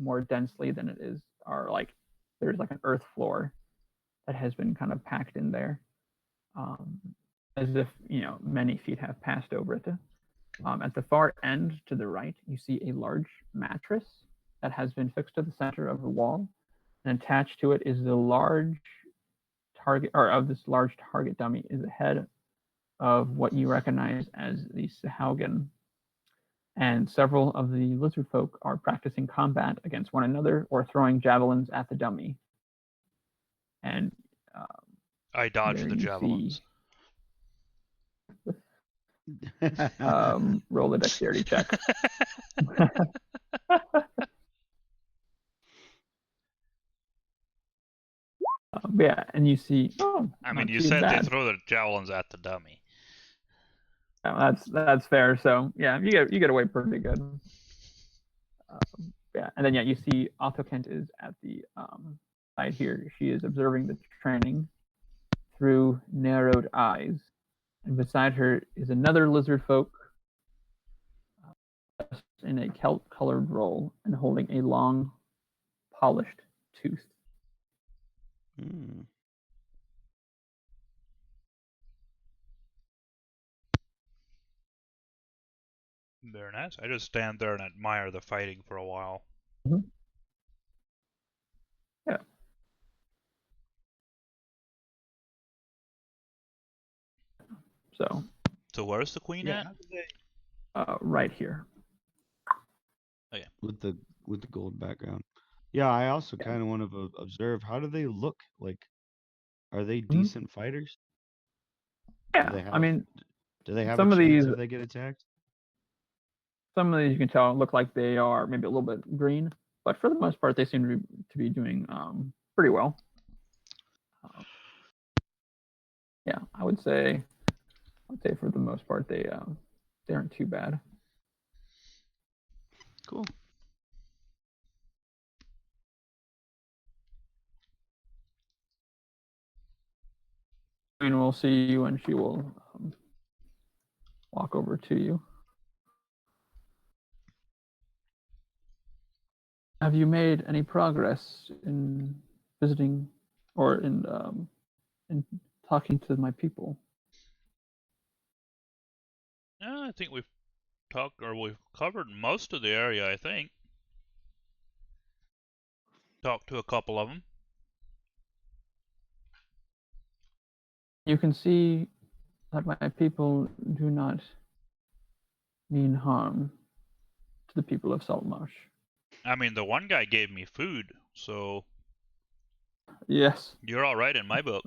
more densely than it is, or like there's like an earth floor that has been kind of packed in there, as if many feet have passed over it. At the far end to the right, you see a large mattress that has been fixed to the center of the wall, and attached to it is the large target, or of this large target dummy is the head of what you recognize as the Sahaugen. And several of the lizard folk are practicing combat against one another or throwing javelins at the dummy. And I dodge there the you javelins. roll a dexterity check. Yeah, and you see. Oh, I mean, not you too said they bad. throw the javelins at the dummy. That's fair. So yeah, you get away pretty good. Yeah, and then you see Otto Kent is at the side here. She is observing the training through narrowed eyes, and beside her is another lizard folk in a kelp-colored roll and holding a long, polished tooth. Hmm. Very nice. I just stand there and admire the fighting for a while. Mm-hmm. Yeah. So where's the queen at? right here. Oh, yeah. With the gold background. Yeah, I also kind of want to observe, how do they look? Like, are they decent fighters? Yeah, I mean, do they have some a of chance these if they get attacked? Some of these you can tell look like they are maybe a little bit green, but for the most part, they seem to be doing pretty well. Yeah, I would say for the most part they aren't too bad. Cool. And we'll see you, and she will walk over to you. Have you made any progress in visiting or in talking to my people? Yeah, I think we've covered most of the area, I think. Talked to a couple of them. You can see that my people do not mean harm to the people of Saltmarsh. I mean, the one guy gave me food, so Yes. you're all right in my book.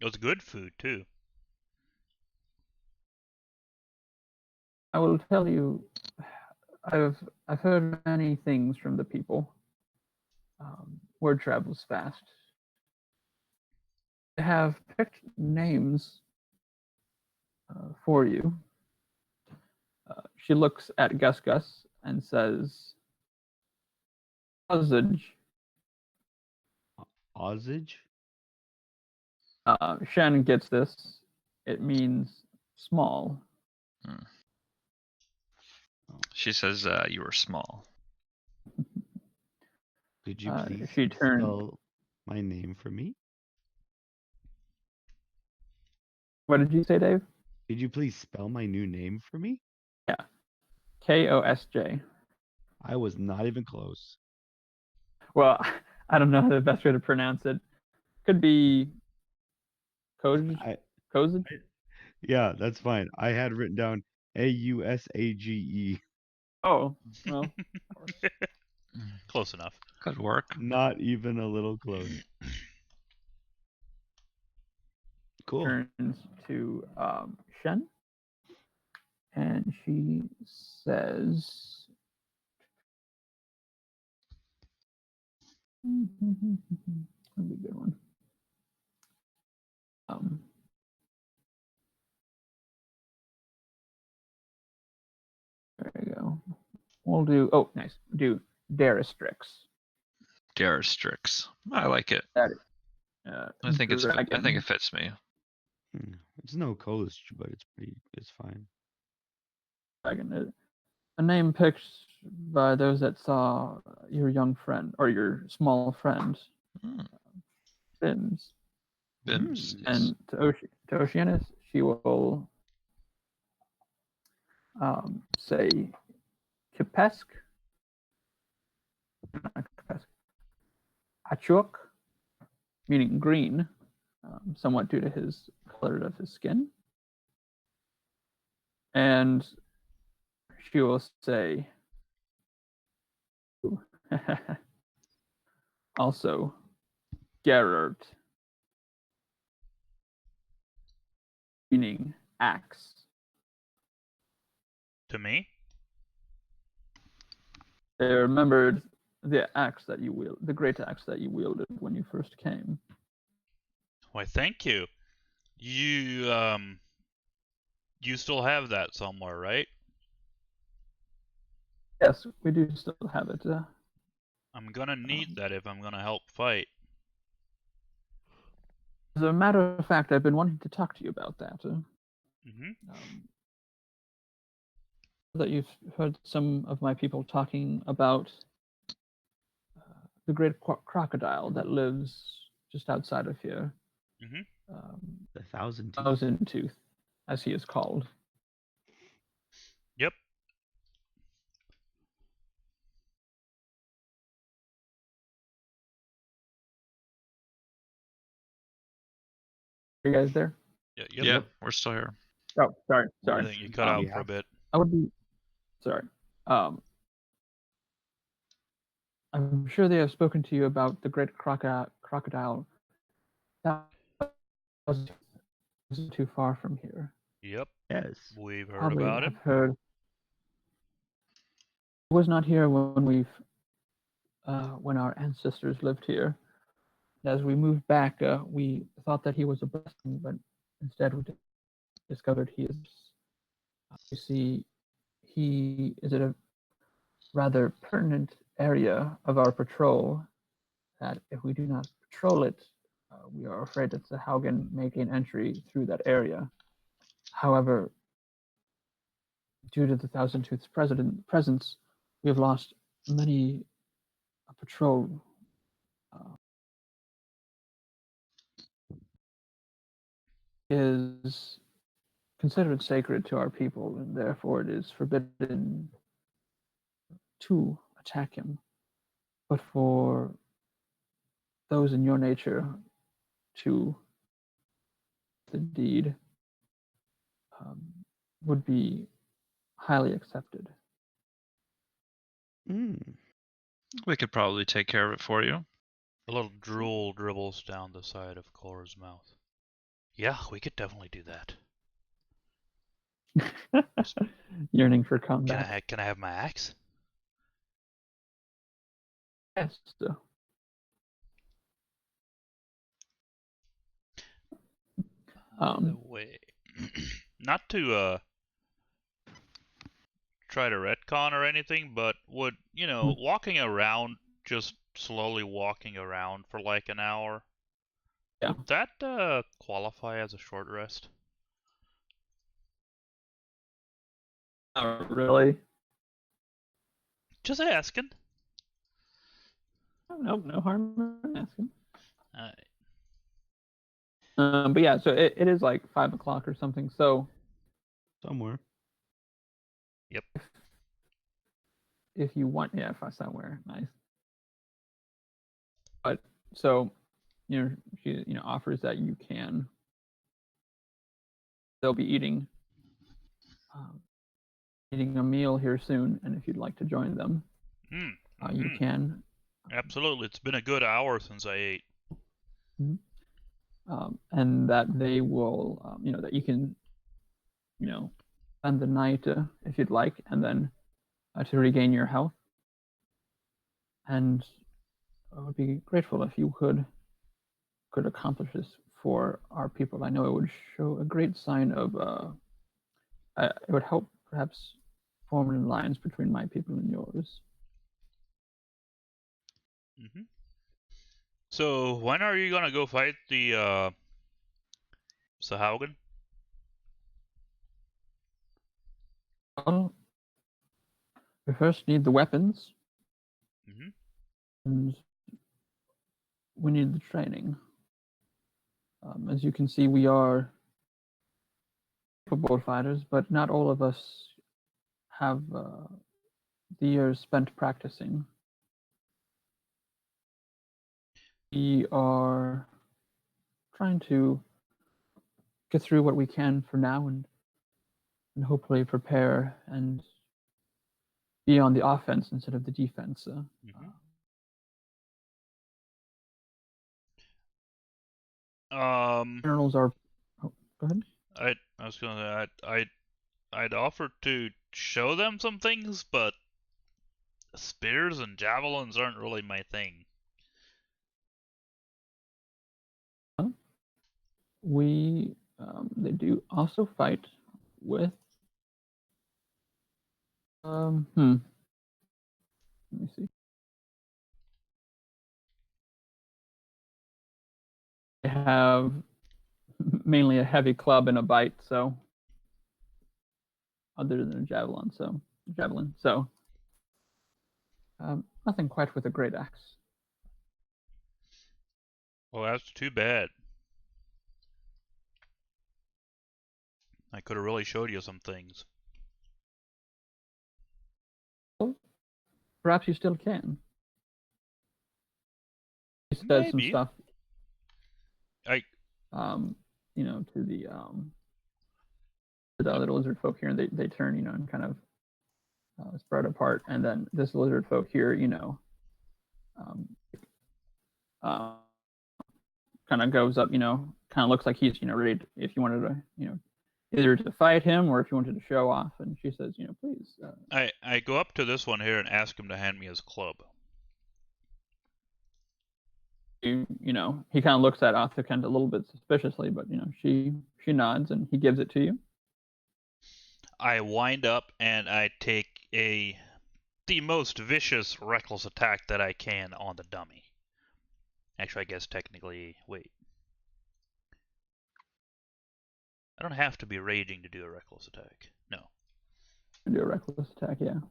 It was good food, too. I will tell you, I've heard many things from the people. Word travels fast. They have picked names for you. She looks at Gus Gus and says, Osage. Osage? Shen gets this. It means small. She says you were small. Could you please She turned. spell my name for me? What did you say, Dave? Could you please spell my new name for me? Yeah. Kosj. I was not even close. Well, I don't know the best way to pronounce it. Could be Kosage. Yeah, that's fine. I had written down Ausage. Oh, well. Close enough. Could work. Not even a little close. Cool. Turns to Shen, and she says, that'd be a good one. There you go. We'll do, oh, nice. Do Daristrix. Daristrix. I like it. That is, I think it fits me. It's no Coast, but it's fine. dragon. A name picked by those that saw your young friend or your small friend, Bims. Bims. Yes. And to Oceanus, she will say Kipesk, not Kipesk, Achuk, meaning green, somewhat due to his color of his skin. And she will say, also, Gerard, meaning axe. To me? They remembered the axe that you wield, the great axe that you wielded when you first came. Why, thank you. You still have that somewhere, right? Yes, we do still have it. I'm gonna need that if I'm gonna help fight. As a matter of fact, I've been wanting to talk to you about that. That you've heard some of my people talking about the great crocodile that lives just outside of here. The Thousand Tooth. Thousand Tooth, as he is called. Yep. Are you guys there? Yep. Yeah, we're still here. Oh, sorry. I think you cut out for a bit. I would be sorry. I'm sure they have spoken to you about the great crocodile. That was too far from here. Yep. Yes. We've heard Probably about it. have heard. I was not here when when our ancestors lived here. As we moved back, we thought that he was a blessing, but instead we discovered he is. You see, he is at a rather pertinent area of our patrol that if we do not patrol it, we are afraid that the Haugen may gain entry through that area. However, due to the Thousand Tooth's presence, we have lost many a patrol. Is considered sacred to our people, and therefore it is forbidden to attack him. But for those in your nature to the deed would be highly accepted. We could probably take care of it for you. A little drool dribbles down the side of Cora's mouth. Yeah, we could definitely do that. Yearning for combat. Can I have my axe? Yes. So. The way. Not to try to retcon or anything, but would, walking around, just slowly walking around for like an hour, would that qualify as a short rest? Not really. Just asking. Nope, no harm in asking. Alright. But yeah, so it is like 5 o'clock or something. So somewhere. Yep. If you want, somewhere nice. But so, she offers that you can. They'll be eating a meal here soon, and if you'd like to join them, you can. Absolutely, it's been a good hour since I ate. And that they will, that you can, spend the night if you'd like, and then to regain your health. And I would be grateful if you could accomplish this for our people. I know it would show a great sign of. It would help perhaps form an alliance between my people and yours. So when are you gonna go fight the Sahaugen? Well, we first need the weapons, Mm-hmm. and we need the training. As you can see, we are capable fighters, but not all of us have the years spent practicing. We are trying to get through what we can for now and hopefully prepare and be on the offense instead of the defense. Mm-hmm. Generals are. Oh, go ahead. I was gonna say I'd offer to show them some things, but spears and javelins aren't really my thing. They do also fight with. Let me see. They have mainly a heavy club and a bite, so other than a javelin, so nothing quite with a great axe. Well, that's too bad. I could have really showed you some things. Well, perhaps you still can. He says Maybe. some stuff. I To the other lizard folk here, and they turn, and kind of spread apart, and then this lizard folk here, kind of goes up, kind of looks like he's, ready to, if you wanted to, either to fight him or if you wanted to show off. And she says, please. I go up to this one here and ask him to hand me his club. He kind of looks at Arthur kind of a little bit suspiciously, but she nods and he gives it to you. I wind up and I take the most vicious reckless attack that I can on the dummy. Actually, I guess technically, wait. I don't have to be raging to do a reckless attack. No. Do a reckless attack, yeah.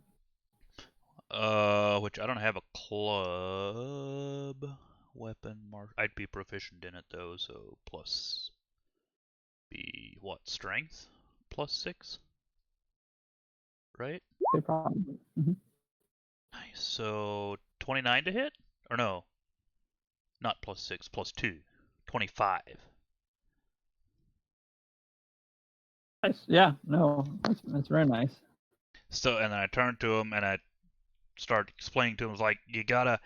Which I don't have a club weapon mark. I'd be proficient in it though, so plus be what, strength? +6? Right? They probably. Mm-hmm. Nice. So 29 to hit? Or no. Not +6, +2. 25. Nice. Yeah, no, that's very nice. So, and then I turn to him and I start explaining to him, like, you gotta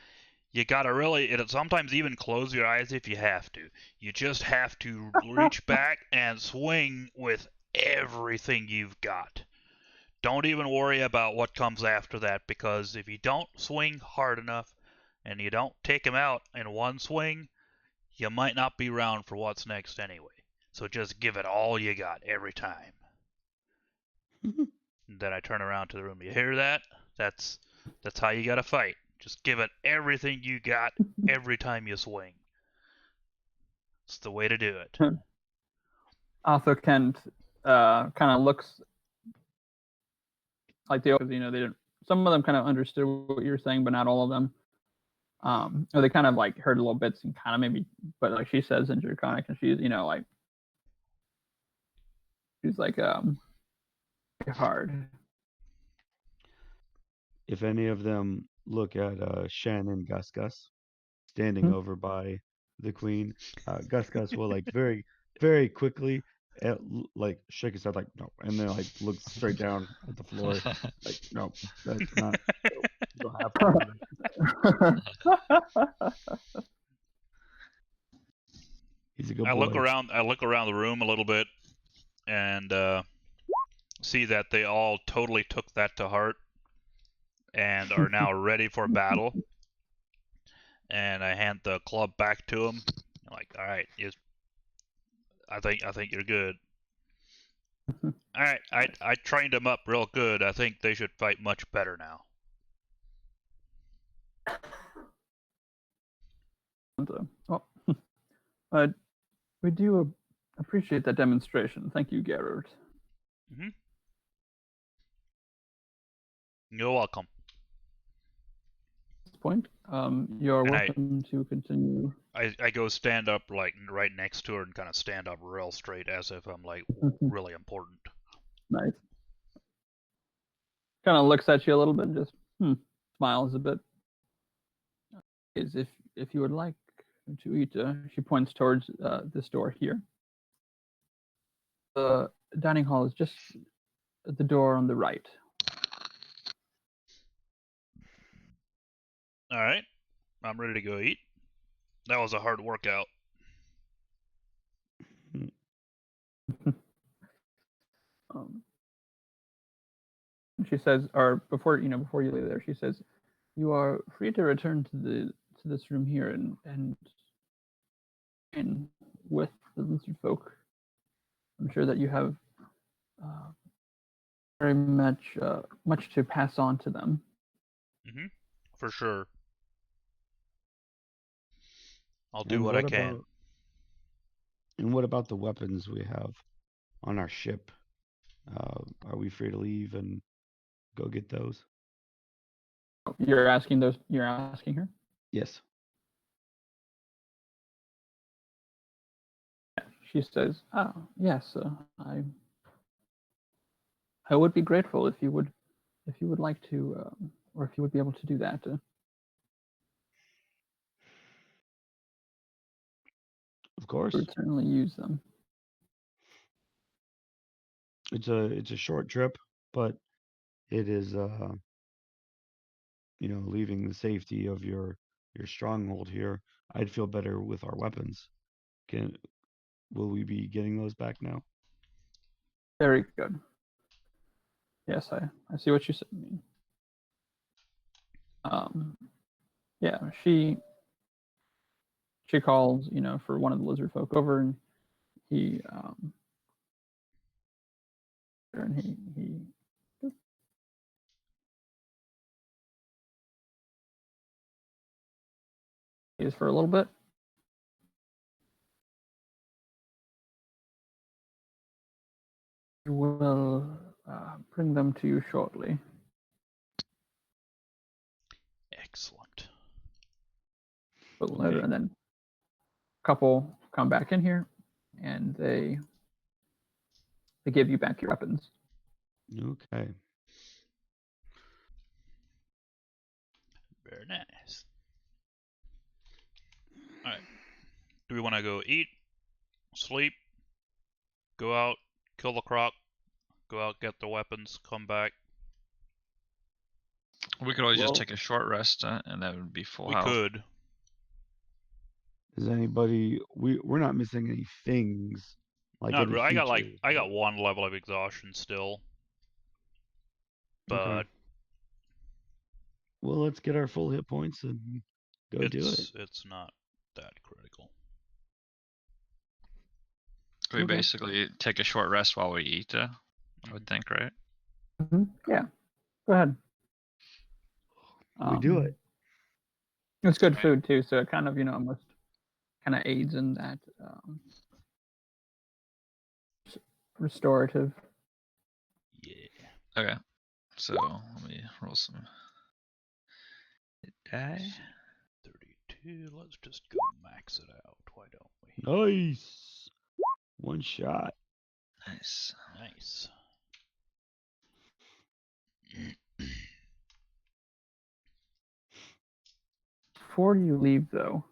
really, it'll sometimes even close your eyes if you have to. You just have to reach back and swing with everything you've got. Don't even worry about what comes after that, because if you don't swing hard enough and you don't take him out in one swing, you might not be around for what's next anyway. So just give it all you got every time. Then I turn around to the room. You hear that? That's how you gotta fight. Just give it everything you got every time you swing. It's the way to do it. Arthur Kent kind of looks like they didn't. Some of them kind of understood what you're saying, but not all of them. Or they kind of like heard little bits and kind of maybe, but like she says in Draconic, and she's she's like hard. If any of them look at Shen and Gus Gus standing over by the queen, Gus Gus will like very, very quickly like shake his head like no, and then like look straight down at the floor like no, that's not. You don't have to do that. He's a good boy. I look around the room a little bit and see that they all totally took that to heart and are now ready for battle. And I hand the club back to him. I'm like, all right, I think you're good. All right, I trained them up real good. I think they should fight much better now. We do appreciate that demonstration. Thank you, Gerard. Mm-hmm. You're welcome. At this point, you're And welcome to continue. I go stand up like right next to her and kind of stand up real straight as if I'm like really important. Nice. Kind of looks at you a little bit and just smiles a bit. Is if you would like to eat, she points towards this door here. The dining hall is just at the door on the right. All right, I'm ready to go eat. That was a hard workout. She says, or before you leave there, she says, "You are free to return to this room here and with the lizard folk. I'm sure that you have very much to pass on to them." For sure. I'll do what I can. And what about the weapons we have on our ship? Are we free to leave and go get those? You're asking those. You're asking her. Yes. She says, "Oh yes, I would be grateful if you would like to, or if you would be able to do that." Of course. I would certainly use them. It's a short trip, but it is leaving the safety of your stronghold here. I'd feel better with our weapons. Will we be getting those back now? Very good. Yes, I see what you mean. Yeah, she calls, for one of the lizard folk over, and he is for a little bit. Will bring them to you shortly. Excellent. And then a couple come back in here, and they give you back your weapons. Okay. Very nice. All right. Do we want to go eat, sleep, go out, kill the croc, go out, get the weapons, come back? We could always just take a short rest, and that would be full health. We could. Is anybody? We're not missing any things. Not really. I got one level of exhaustion still. But okay. Well, let's get our full hit points and go do it. It's not that critical. We basically take a short rest while we eat, I would think, right? Yeah. Go ahead. We do it. It's good food too, so it kind of, almost kind of aids in that restorative. Yeah. Okay. So let me roll some die. 32. Let's just go max it out. Why don't we? Nice. One shot. Nice. Nice. Before you leave, though,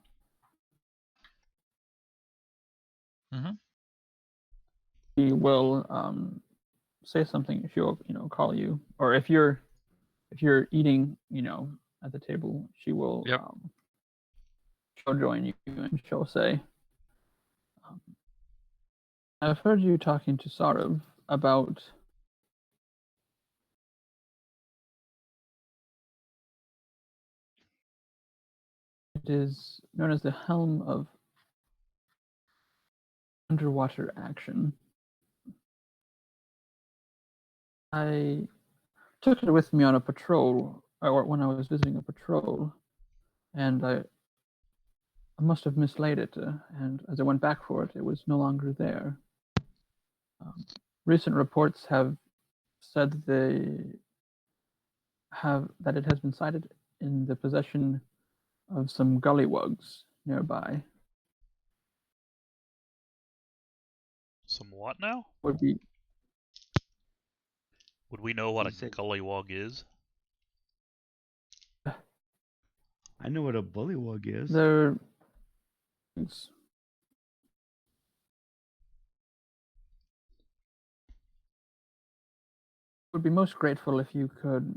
he will say something. She'll, call you, or if you're eating, at the table, she will. Yep. She'll join you, and she'll say, "I've heard you talking to Sarav about." It is known as the Helm of Underwater Action. I took it with me on a patrol, or when I was visiting a patrol, and I must have mislaid it, and as I went back for it, it was no longer there. Recent reports have said they that it has been sighted in the possession of some gullywugs nearby. Some what now? Would be Would we know what You a said- gullywug is? I know what a bullywug is. there. Would be most grateful if you could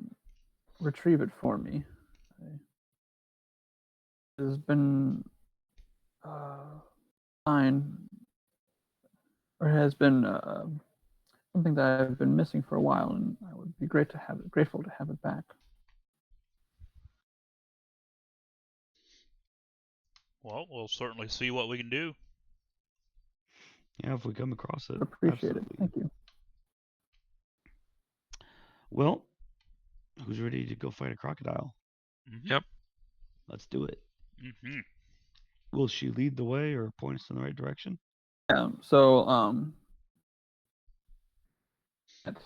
retrieve it for me. There's been sign, or has been something that I've been missing for a while, and I would be grateful to have it back. Well, we'll certainly see what we can do. Yeah, if we come across it. Appreciate absolutely. it. Thank you. Well, who's ready to go fight a crocodile? Mm-hmm. Yep. Let's do it. Mm-hmm. Will she lead the way or point us in the right direction? So at,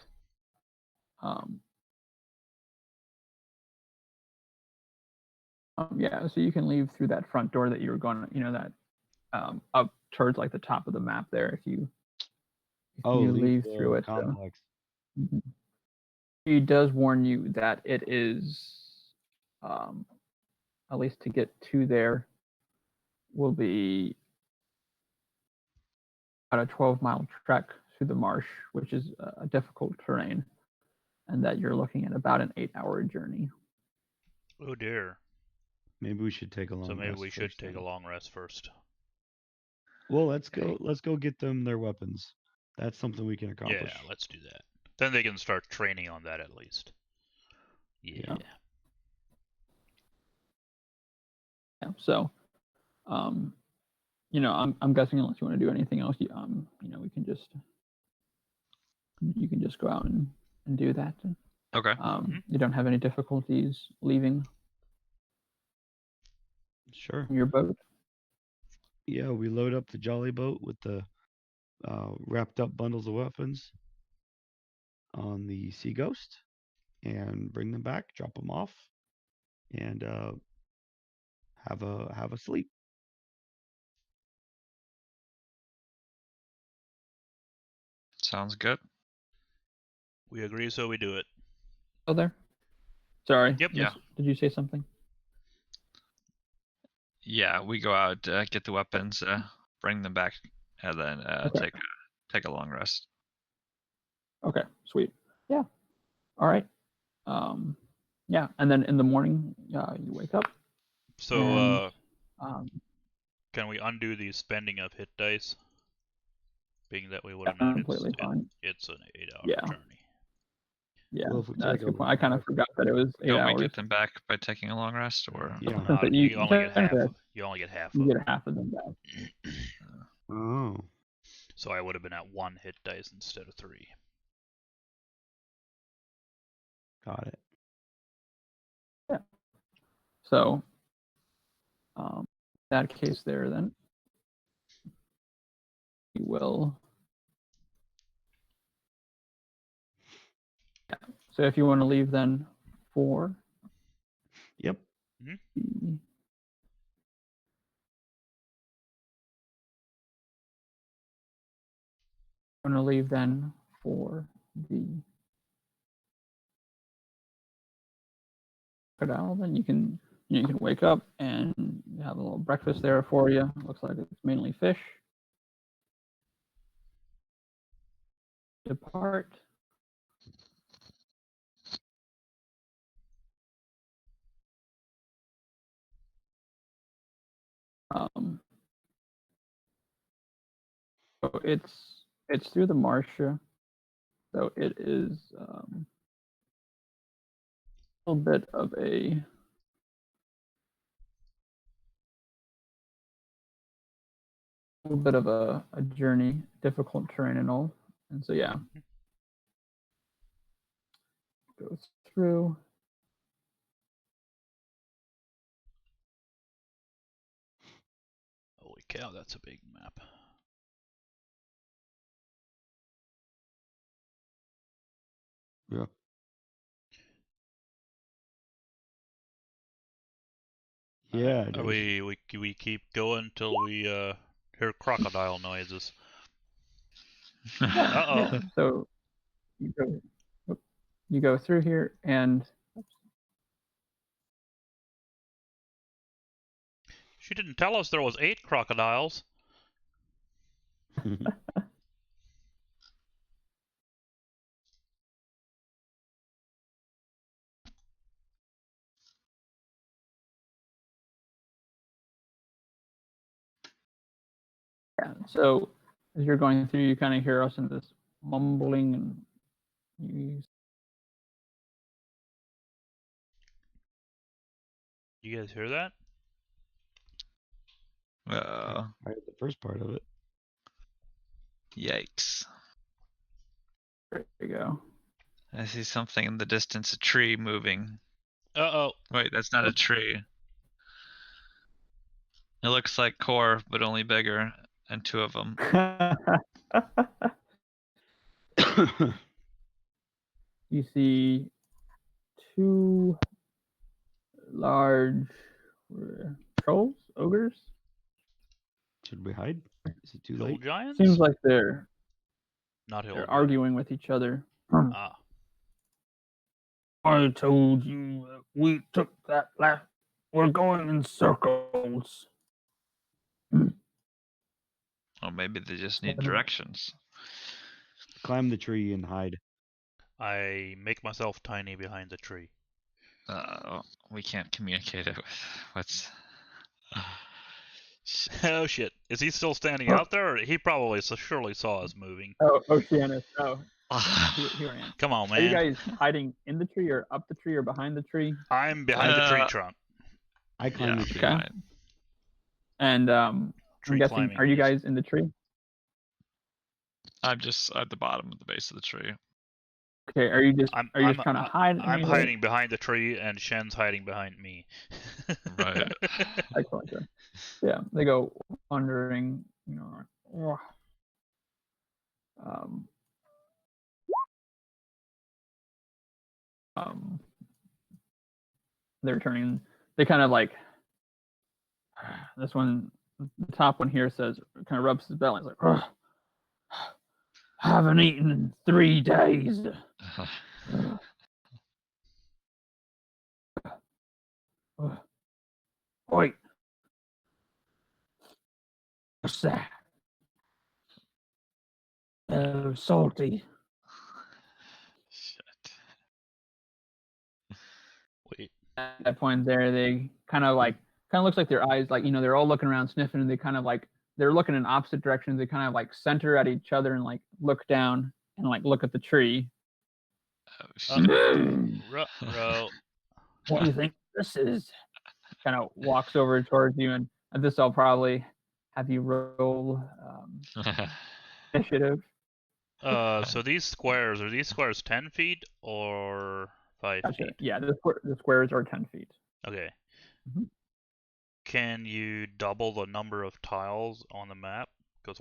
yeah, so you can leave through that front door that you were going, that up towards like the top of the map there. If you leave the through it. complex. Mhm. He does warn you that it is, at least to get to there, will be about a 12-mile trek through the marsh, which is a difficult terrain, and that you're looking at about an 8-hour journey. Oh dear. Maybe we should take a long So maybe rest we should first, take then. a long rest first. Well, let's go. Let's go get them their weapons. That's something we can Yeah, accomplish. let's do that. Then they can start training on that at least. Yeah. Yeah. So, I'm guessing unless you want to do anything else, we can just you can just go out and do that. Okay. You don't have any difficulties leaving Sure. your boat. Yeah, we load up the jolly boat with the wrapped up bundles of weapons on the Sea Ghost and bring them back, drop them off, and have a sleep. Sounds good. We agree, so we do it. Oh, there. Sorry. Yep. Yeah. Did you say something? Yeah, we go out, get the weapons, bring them back, and then Okay. take a long rest. Okay. Sweet. Yeah. All right. Yeah, and then in the morning, you wake up. So, And, can we undo the spending of hit dice? Being that we would have yeah, known completely fine. it's an 8-hour Yeah. journey. Yeah, Well, if we that's take a a good point. I kind of rest- forgot that it was 8 Don't hours. we get them back by taking a long rest, or? Yeah. But You only get half. technically, You only get half you of get half of them back. them. Oh, So I would have been at 1 hit dice instead of 3. got it. So, that case there, then you will. Yeah. So if you want to leave, then for Yep. the want to leave then for the crocodile, then you can wake up and have a little breakfast there for you. Looks like it's mainly fish. Depart. So it's through the marsh, so it is a little bit of a journey, difficult terrain and all, and so yeah, go through. Holy cow, that's a big map. Yeah. Yeah. it is. We keep going till we hear crocodile noises. Uh-oh. Yeah. So you go through here, and She didn't tell us there was 8 crocodiles. yeah. So as you're going through, you kind of hear us in this mumbling, and you You guys hear that? Uh, I heard the first part of it. yikes. there you go. I see something in the distance, a tree moving. Uh-oh. Wait, that's not a tree. It looks like core, but only bigger, and 2 of them. You see 2 large trolls, ogres. Should we hide? Is it too Hill late? giants? Seems like they're Not hill they're giants. arguing with each other. Ah. I told you that we took that last. We're going in circles. Or maybe they just need Mhm. directions. Climb the tree and hide. I make myself tiny behind the tree. We can't communicate it with what's. Oh shit. Is he still standing Huh. out there? Or he probably surely saw us moving. Oh, Oceanus. Oh, he ran. Come on, Are you man. guys hiding in the tree, or up the tree, or behind the tree? I'm behind the tree Uh, trunk. I climb Yeah, the tree. Okay. fine. And I'm Tree guessing, climbing, are you please. guys in the tree? I'm just at the bottom of the base of the tree. Okay. Are you just I'm trying to hide? I'm hiding behind the tree, and Shen's hiding behind me. Right. Excellent. Sure. Yeah, they go wandering. You know. Um, they're turning. They kind of like this one. The top one here says, kind of rubs his belly. It's like, "Ugh, haven't eaten in 3 days. Wait, what's that? Salty. Shit. Wait. At that point, there they kind of looks like their eyes, like, they're all looking around, sniffing, and they kind of like they're looking in opposite directions. They kind of like center at each other and like look down and like look at the tree. Oh, shit. Ruh-roh. What do you think this is? Kind of walks over towards you, and this I'll probably have you roll initiative. So these squares, are these squares 10 feet or 5 Gotcha. feet? Yeah, the squares are 10 feet. Okay. Mhm. Can you double the number of tiles on the map? Because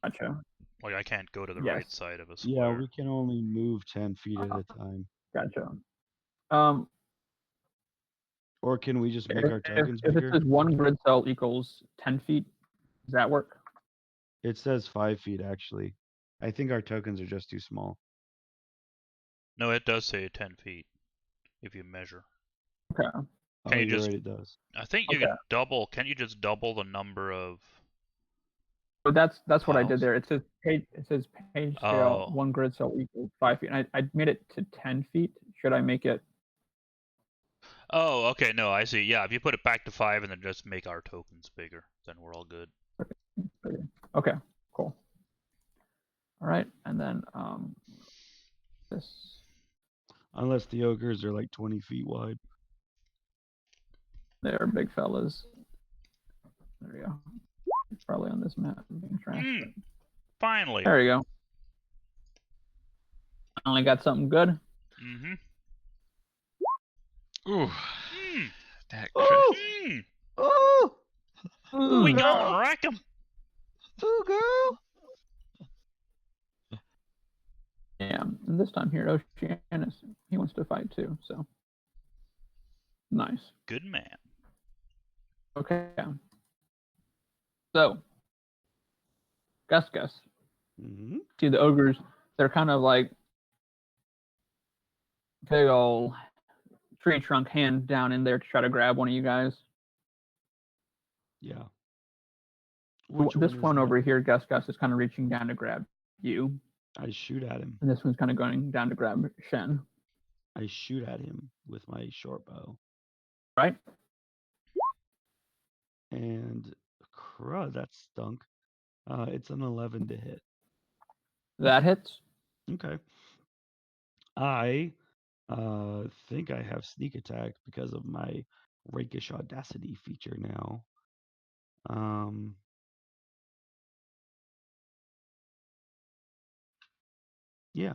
Gotcha. like, I can't go to the Yes. right side of a Yeah, square. we can only move 10 feet at a time. Gotcha. Or can we just make our tokens If it bigger? says 1 grid cell equals 10 feet, does that work? It says 5 feet actually. I think our tokens are just too small. No, it does say 10 feet if you measure. Okay. Can Oh, you you're just- right, it does. I think you Okay. can double. Can you just double the number of? So that's what I did Tiles? there. It says page scale Oh. 1 grid cell equals 5 feet. And I made it to 10 feet. Should I make it? Oh, okay. No, I see. Yeah, if you put it back to 5 and then just make our tokens bigger, then we're all good. Okay, cool. All right, and then this Unless the ogres are like 20 feet wide. they're big fellas. There we go. It's probably on this map. Being trashed, but- Finally. There you go. Only got something good. Mm-hmm. Ooh, Mm. that Oh! Mm. Oh! We Ooh, gonna wreck 'em. Ooh, girl! Yeah, and this time here, Oceanus, he wants to fight too. So nice. Good man. Okay. So, Gus. Mm-hmm. See the ogres? They're kind of like big old tree trunk hand down in there to try to grab one of you guys. Yeah. This is one that? over here, Gus, is kind of reaching down to grab you, I shoot at him. and this one's kind of going down to grab Shen. I shoot at him with my short bow. Right? And crud, that stunk. It's an 11 to hit. That hits. Okay. I think I have sneak attack because of my rakish audacity feature now. Yeah.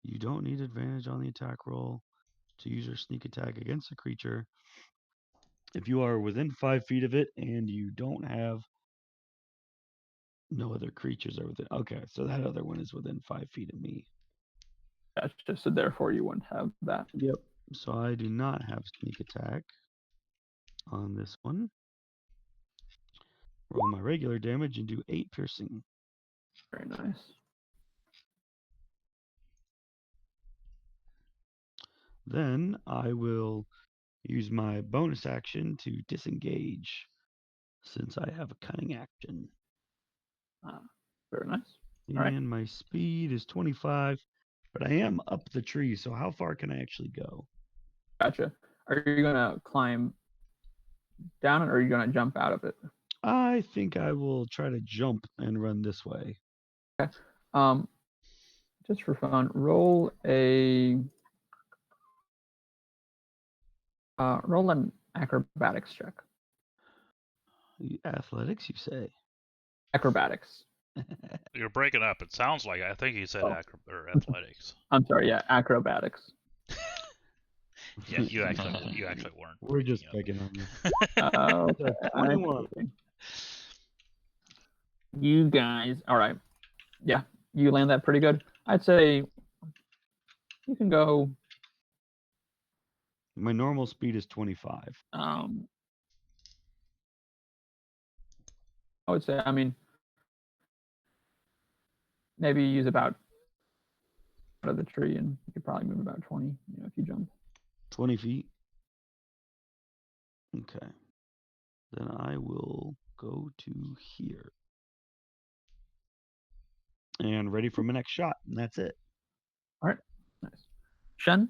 You don't need advantage on the attack roll to use your sneak attack against a creature if you are within 5 feet of it and you don't have no other creatures are within. Okay, so that other one is within 5 feet of me. That's just so therefore you wouldn't have that. Yep. So I do not have sneak attack on this one. Roll my regular damage and do 8 piercing. Very nice. Then I will use my bonus action to disengage since I have a cunning action. Very nice. And All right. my speed is 25, but I am up the tree, so how far can I actually go? Gotcha. Are you gonna climb down it, or are you gonna jump out of it? I think I will try to jump and run this way. Okay. Just for fun, roll an acrobatics check. Athletics, you say? Acrobatics. You're breaking up. It sounds like I think he said Oh. athletics. I'm sorry. Yeah, acrobatics. Yeah, you actually weren't. We're just breaking picking on you. Okay. That's 21. You guys, all right. Yeah, you land that pretty good. I'd say you can go. My normal speed is 25. I would say, I mean, maybe use about out of the tree, and you could probably move about 20. If you jump. 20 feet. Okay. Then I will go to here. And ready for my next shot. And that's it. All right. Nice. Shen?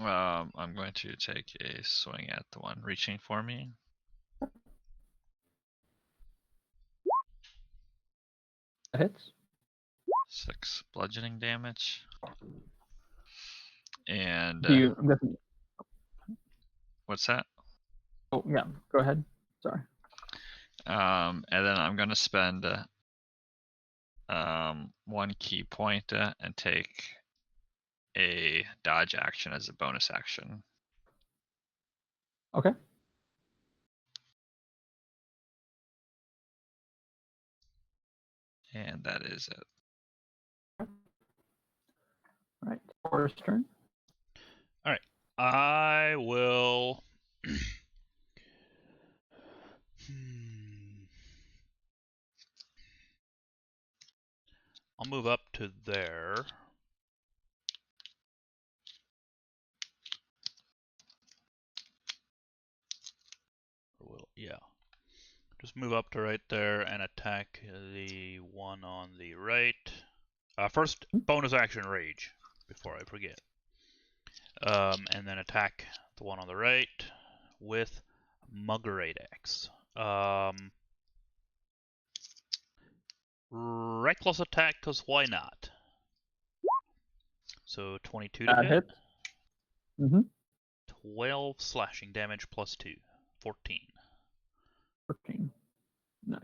I'm going to take a swing at the one reaching for me. That hits. 6 bludgeoning damage. And Do you? I'm guessing. what's that? Oh yeah. Go ahead. Sorry. And then I'm gonna spend 1 key point and take a dodge action as a bonus action. Okay. And that is it. All right. Forrest's turn. All right. I will. I'll move up to there. Yeah. Just move up to right there and attack the one on the right. First, bonus action rage before I forget. And then attack the one on the right with Muggerate Axe. Reckless attack, because why not? So 22 to That hit. hits. Mm-hmm. 12 slashing damage plus 2. 14. 14. Nice.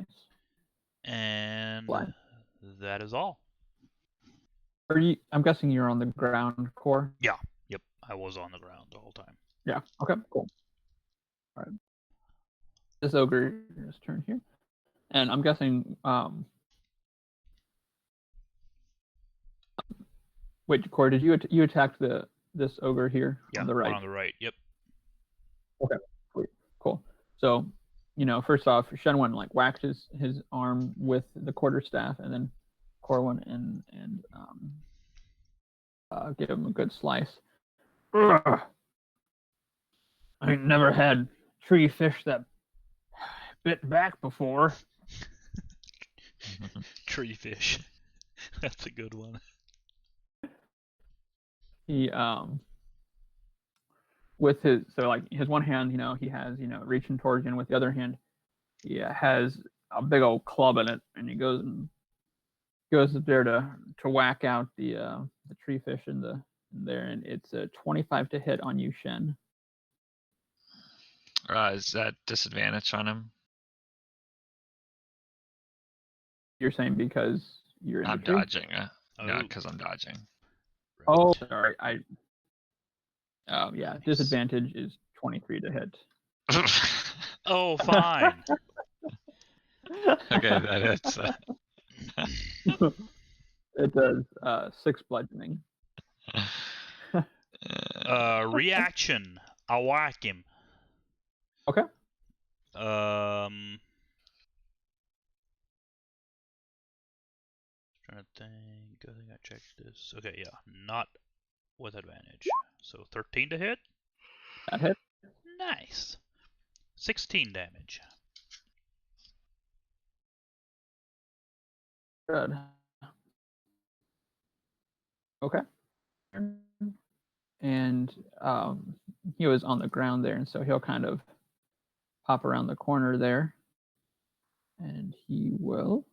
And Fly. that is all. Are you? I'm guessing you're on the ground core. Yeah. Yep. I was on the ground the whole time. Yeah. Okay. Cool. All right. This ogre's turn here, and I'm guessing. Wait, Corey, did you attacked this ogre here Yeah, on the right? one on the right. Yep. Sweet. Cool. So, first off, Shen went and like whacked his arm with the quarterstaff, and then Corwin and gave him a good slice. Ugh. I ain't never had tree fish that bit back before. Tree fish. That's a good one. He with his his one hand, he has reaching towards you, and with the other hand, he has a big old club in it, and he goes up there to whack out the tree fish in there, and it's a 25 to hit on you, Shen. Is that disadvantage on him? You're saying because you're in I'm the tree? dodging. No, Oh. because I'm dodging. Oh, sorry. Yeah, disadvantage is 23 to hit. Oh, fine. Okay, that hits. It does 6 bludgeoning. Reaction. I'll whack him. Okay. Trying to think. I think I checked this. Okay, yeah, not with advantage. So 13 to hit. That hit. Nice. 16 damage. Good. Okay. And he was on the ground there, and so he'll kind of pop around the corner there, and he will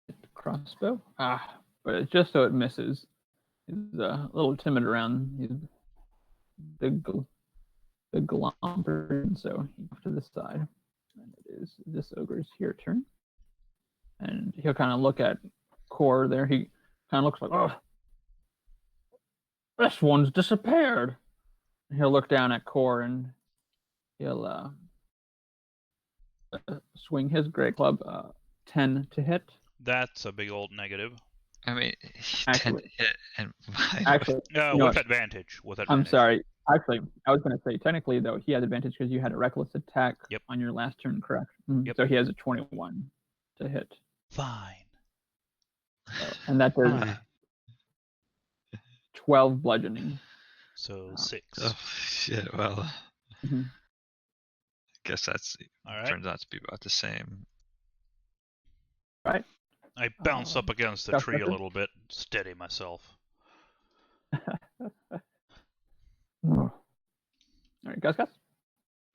hit the crossbow. But it's just so it misses. He's a little timid around. He's big glomper, and so he goes to the side. And it is this ogre's here turn. And he'll kind of look at Core there. He kind of looks like, oh, this one's disappeared. And he'll look down at Core, and he'll swing his great club, 10 to hit. That's a big old negative. I mean, Actually- 10 to hit and Actually, No, You know with what? advantage. With I'm advantage. sorry. Actually, I was going to say, technically, though, he had advantage because you had a reckless attack Yep. on your last turn, correct? Yep. So he has a 21 to hit. Fine. And that does Hi. 12 bludgeoning. So Oh. 6. Oh shit! Well, Mhm. I guess that's All right. turns out to be about the same. Right? I bounce up against the Gus tree a Tucker? little bit, steady myself. All right, Gus. All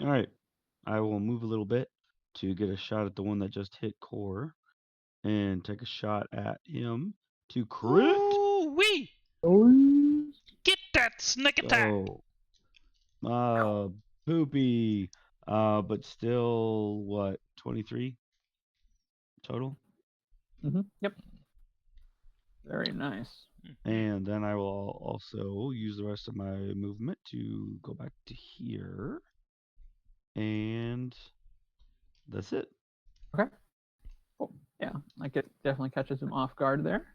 right. I will move a little bit to get a shot at the one that just hit Core and take a shot at him to crit. Ooh wee! Oh, Get that sneak attack! So, poopy. But still, what, 23 total? Yep. Very nice. And then I will also use the rest of my movement to go back to here. And that's it. Okay. Cool. Yeah, like it definitely catches him off guard there.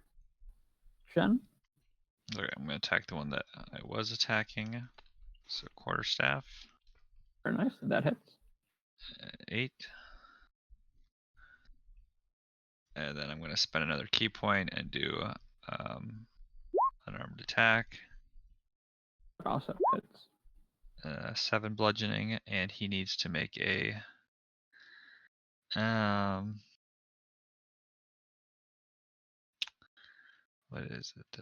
Shen? Okay, I'm gonna attack the one that I was attacking. So quarterstaff, Very nice. That hits. 8. And then I'm gonna spend another key point and do unarmed attack. Also hits. 7 bludgeoning, and he needs to make a what is it?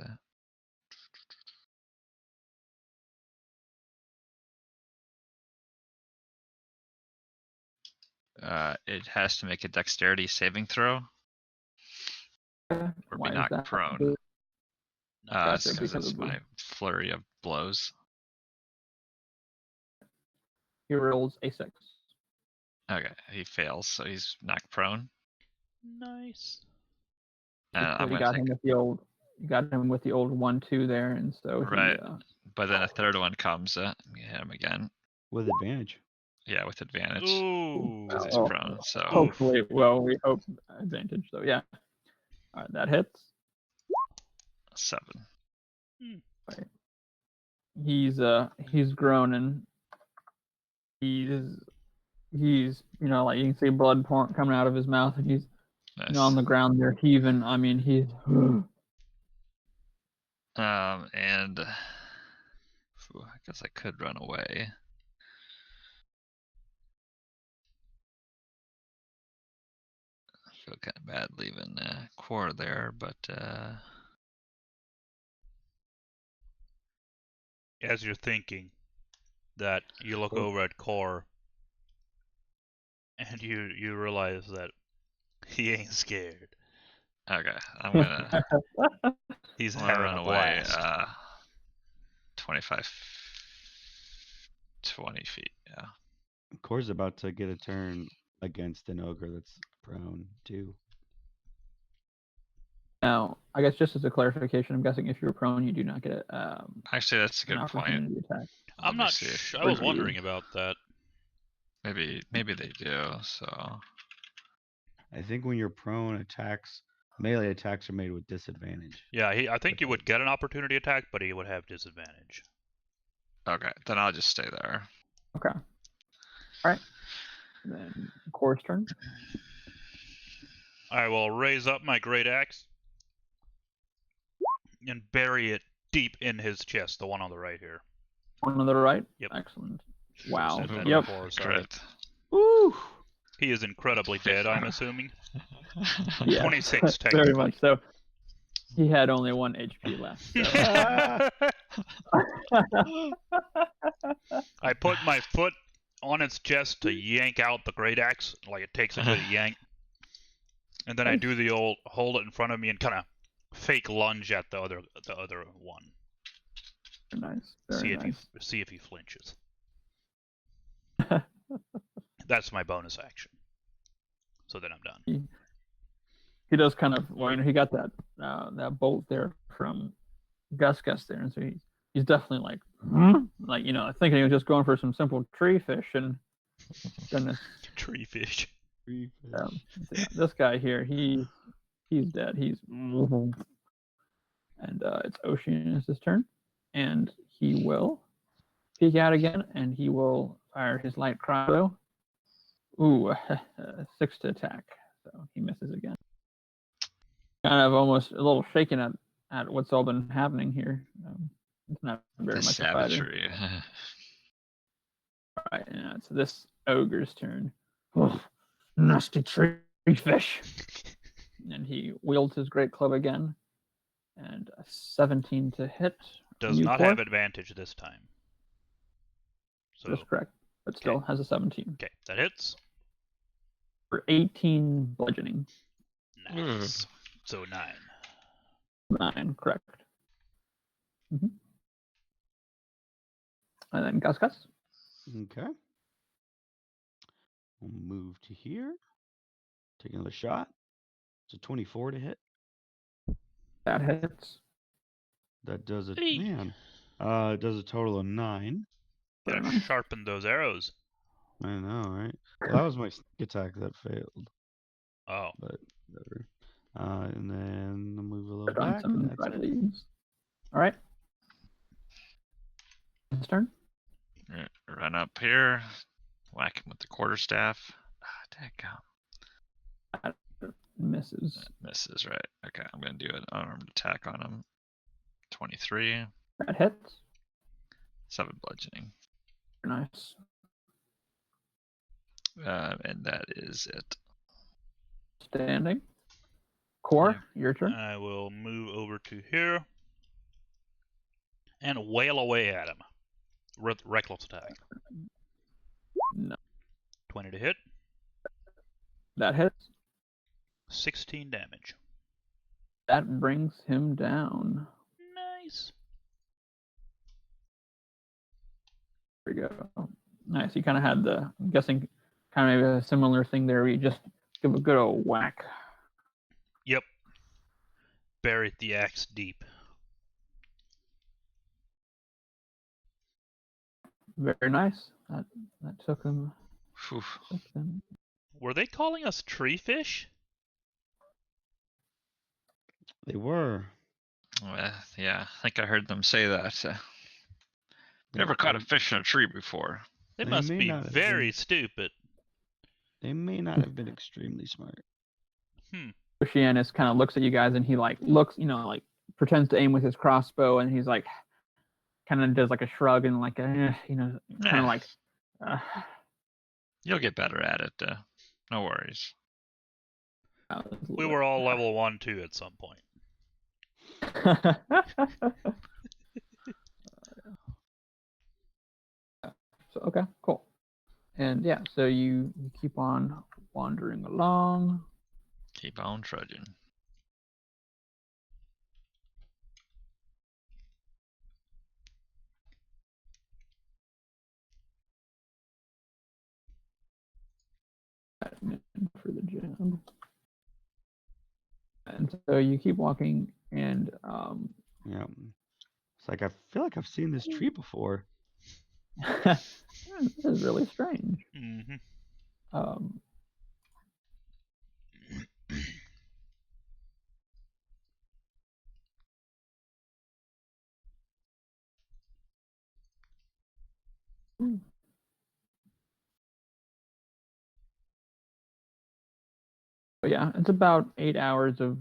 It has to make a dexterity saving throw or Why be is knocked that? prone. Gotcha, Because because it's of the- my flurry of blows. He rolls a 6. Okay, he fails, so he's knocked prone. Nice. And So I'm you gonna got take, him with the old. You got him with the old 1-2 there, and so Right. he. but then a third one comes. Hit him again. With advantage. Yeah, with advantage. Ooh. Because he's Oh. prone. So Hopefully, well, we hope advantage. So yeah. All right, that hits. 7. He's grown and he's like you can see blood coming out of his mouth, and he's Nice. on the ground there heaving. I mean, he's And I guess I could run away. I feel kind of bad leaving Core there, but As you're thinking that, you look over at Core, and you realize that he ain't scared. okay, I'm gonna He's I'm gonna having run a away. blast. 25, 20 feet. Yeah. Core's about to get a turn against an ogre that's prone too. now. I guess just as a clarification, I'm guessing if you're prone, you do not get Actually, that's a an good point. opportunity attack. I'm Let me not see if sure. I was For wondering you. about that. maybe they do. So I think when you're prone, melee attacks are made with disadvantage. Yeah, I think you would get an opportunity attack, but he would have disadvantage. okay, then I'll just stay there. Okay. All right. Then Core's turn. I will raise up my great axe and bury it deep in his chest, the one on the right here. One on the right. Yep. Excellent. Should've Wow. said that Yep. before, sorry. Crit. Woo. He is incredibly dead, I'm assuming. Yes, 26 very technically. much so. He had only 1 HP left. So. I put my foot on its chest to yank out the great axe, like it takes a good yank. And then I do the old hold it in front of me and kind of fake lunge at the other one. Nice. Very nice. See if he flinches. That's my bonus action. So then I'm done. He does kind of he got that bolt there from Gus there, and so he's definitely like thinking he was just going for some simple tree fish, and goodness, Tree fish. this guy here, he's dead. He's and it's Oceanus' turn, and he will peek out again, and he will fire his light crossbow. Ooh, 6 to attack, so he misses again. Kind of almost a little shaken at what's all been happening here. It's not very The much a fighter. savagery. Right, yeah, it's this ogre's turn. Oh, nasty tree fish. And he wields his great club again. And a 17 to hit. Does not have advantage this time. So that's correct, but still has a 17. Okay, that hits. For 18 bludgeoning. Nice. So 9. 9, correct. Mm-hmm. And then Gus. Okay. We'll move to here. Take another shot. It's a 24 to hit. That hits. That does it. Hey. Man. It does a total of 9. Gotta sharpen those arrows. I know, right? Well, that was my sneak attack that failed. Oh. But whatever. And then I'll move a little back. That's it. All right. His turn. Run up here, whack him with the quarterstaff. Dadgum. Misses. That misses, right? Okay, I'm gonna do an unarmed attack on him. 23. That hits. 7 bludgeoning. Nice. And that is it. Standing. Core, your turn. I will move over to here and wail away at him. Reckless attack. No. 20 to hit. That hits. 16 damage. That brings him down. Nice. There we go. Nice. You kind of had I'm guessing, kind of a similar thing there. Where you just give a good old whack. Yep. Buried the axe deep. Very nice. That took him. Were they calling us tree fish? They were. Yeah, I think I heard them say that. Never caught a fish in a tree before. They They must may be not have very been- stupid. They may not have been extremely smart. Oceanus kind of looks at you guys and he like looks, like pretends to aim with his crossbow and he's like, kind of does like a shrug and like, kind of like, You'll get better at it. No worries. We were all level 1, 2 at some point. So okay, cool. And yeah, so you keep on wandering along. Keep on trudging. For the gym. And so you keep walking, and Yeah. It's like I feel like I've seen this tree before. this is really strange. Mm-hmm. But yeah, it's about 8 hours of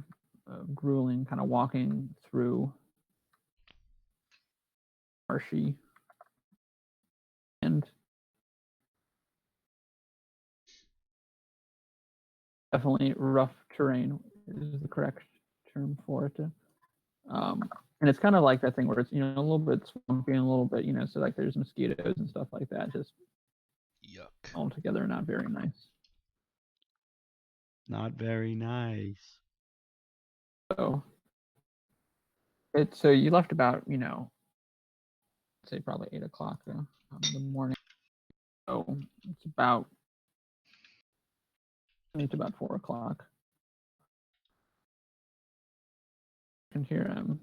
grueling kind of walking through marshy and definitely rough terrain is the correct term for it. And it's kind of like that thing where it's, a little bit swampy and a little bit, so like there's mosquitoes and stuff like that, just Yuck. altogether not very nice. Not very nice. So so you left about, say probably 8 o'clock in the morning. So it's about 4 o'clock. You can hear him.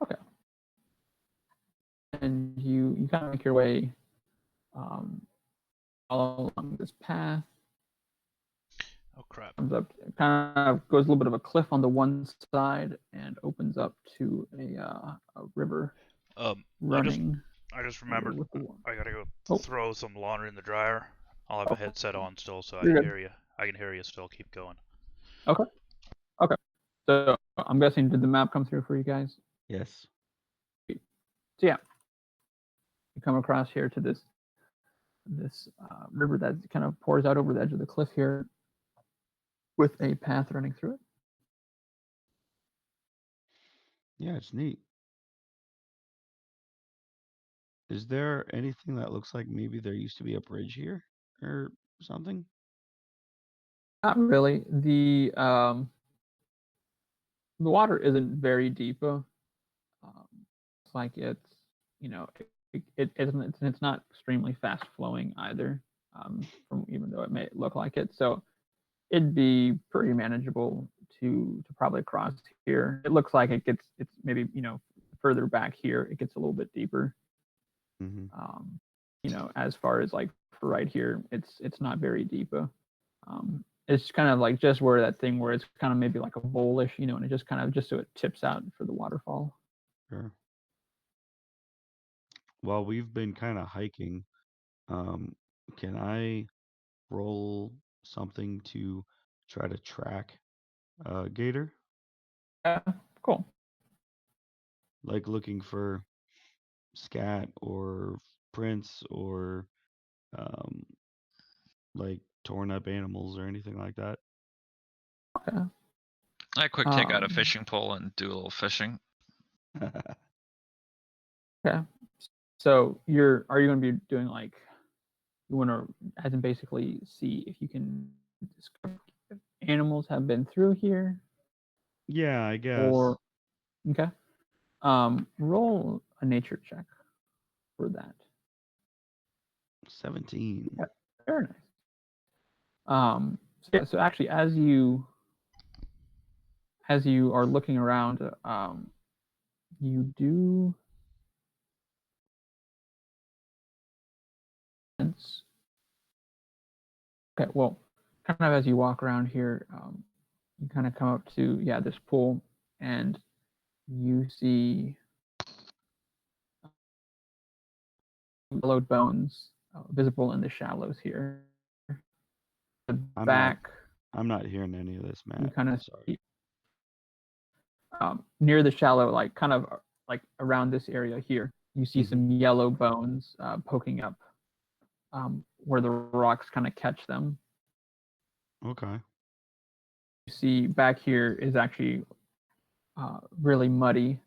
Okay. And you kind of make your way all along this path. Oh crap. Comes up, kind of goes a little bit of a cliff on the one side and opens up to a river running. I just remembered. with the I gotta go Oh. throw some laundry in the dryer. I'll have a headset on still, so I You're can good. hear you. I can hear you still. Keep going. So I'm guessing, did the map come through for you guys? Yes. So yeah, you come across here to this river that kind of pours out over the edge of the cliff here with a path running through it. Yeah, it's neat. Is there anything that looks like maybe there used to be a bridge here or something? Not really. The water isn't very deep. It's like it's it's not extremely fast flowing either. From even though it may look like it, so it'd be pretty manageable to probably cross here. It looks like it's maybe further back here it gets a little bit deeper. Mm-hmm. As far as like for right here, it's not very deep. It's kind of like just where that thing where it's kind of maybe like a bowlish, and it just kind of just so it tips out for the waterfall. Sure. Well, we've been kind of hiking. Can I roll something to try to track gator? Yeah, cool. Like looking for scat or prints or um, like torn up animals or anything like that. Okay. I quick take out a fishing pole and do a little fishing. Okay. So are you going to be doing like, you want to, as in basically see if you can discover if animals have been through here, Yeah, I guess. or okay. Roll a nature check for that. 17. Yeah, very nice. So actually, as you are looking around, you do Okay, well, kind of as you walk around here, you kind of come up to this pool, and you see yellowed bones visible in the shallows here. The back, I'm not hearing any of this, Matt. you kind of Sorry. see near the shallow, like kind of like around this area here, you see some yellow bones poking up where the rocks kind of catch them. Okay. You see back here is actually really muddy.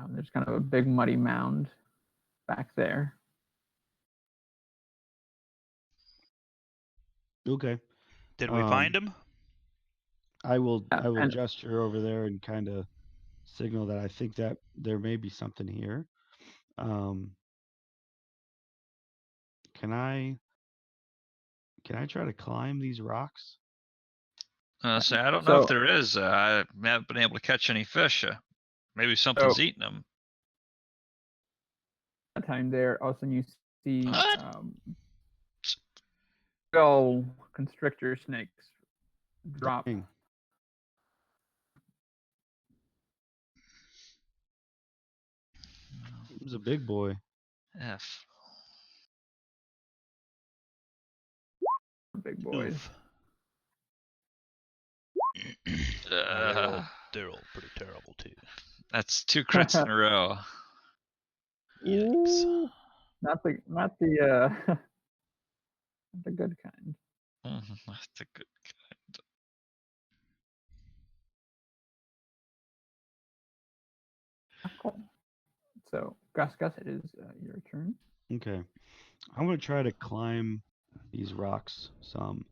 There's kind of a big muddy mound back there. Okay. Did we find him? I will and gesture over there and kind of signal that I think that there may be something here. Can I try to climb these rocks? So I don't know if there is. I haven't been able to catch any fish. Maybe something's eating them. That time there, all of a sudden you see What? skull constrictor snakes drop. Dang. It was a big boy. F. Big boys. They're all pretty terrible too. That's 2 crits in a row. Yikes. Ooh, not the not the good kind. That's a good kind. Cool. So Gus, it is your turn. Okay. I'm gonna try to climb these rocks some.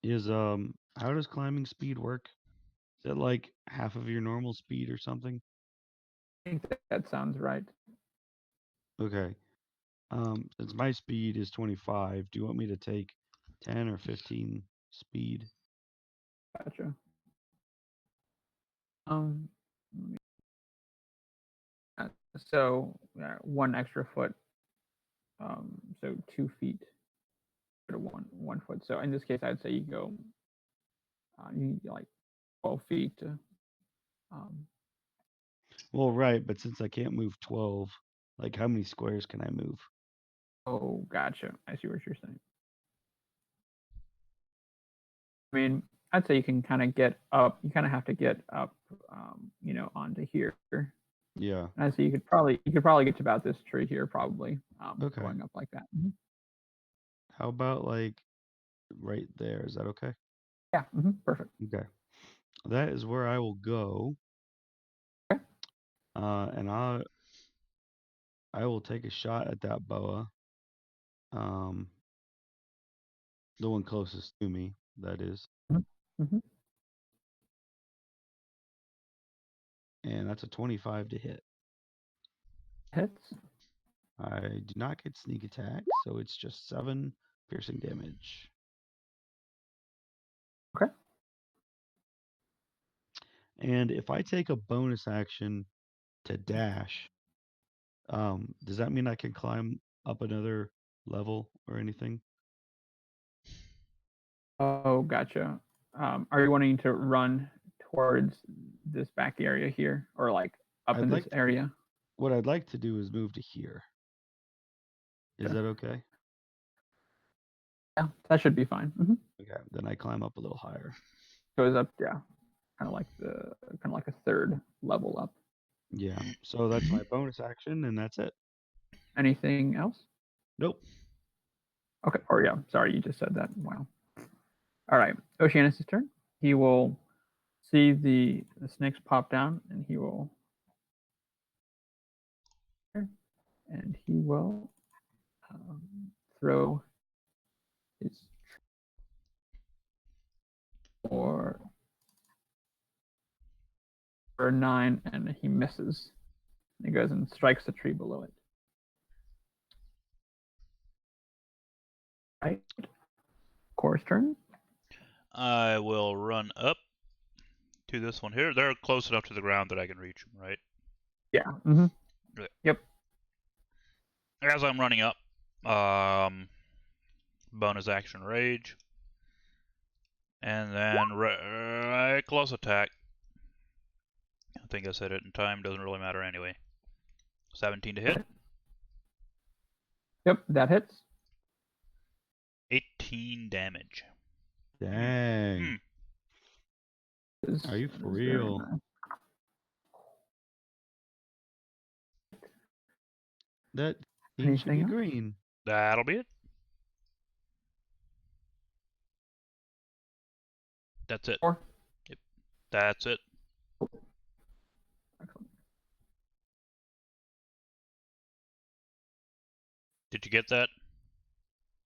How does climbing speed work? Is it like half of your normal speed or something? I think that sounds right. Okay. Since my speed is 25, do you want me to take 10 or 15 speed? Gotcha. So 1 extra foot. So 2 feet to 1 foot. So in this case, I'd say you go you like 12 feet to Well, right, but since I can't move 12, like how many squares can I move? Oh, gotcha. I see what you're saying. I mean, I'd say you can kind of get up. You kind of have to get up, onto here. Yeah. I'd say you could probably get to about this tree here, probably. Okay. Going up like that. How about like right there? Is that okay? Yeah. Perfect. Okay. That is where I will go. Okay. And I will take a shot at that boa. The one closest to me, that is. Mm-hmm. And that's a 25 to hit. Hits. I do not get sneak attack, so it's just 7 piercing damage. Okay. And if I take a bonus action to dash, does that mean I can climb up another level or anything? Oh, gotcha. Are you wanting to run towards this back area here, or like up in this area? What I'd like to do is move to here. Is that okay? Yeah, that should be fine. Okay, then I climb up a little higher. Goes up, kind of like a third level up. Yeah, so that's my bonus action, and that's it. Anything else? Nope. Okay. Or yeah, sorry, you just said that. Wow. All right, Oceanus' turn. He will see the snakes pop down, and he will throw his for 9, and he misses. He goes and strikes the tree below it. Right. Core's turn. I will run up to this one here. They're close enough to the ground that I can reach them, right? Yeah. Okay. Yep. As I'm running up, Bonus action rage. And then close attack. I think I said it in time, doesn't really matter anyway. 17 to hit. Yep, that hits. 18 damage. Dang. Are you for real? Nice. That seems to be Anything else? green. That'll be it. That's it. 4. Yep. That's it. Excellent. Did you get that?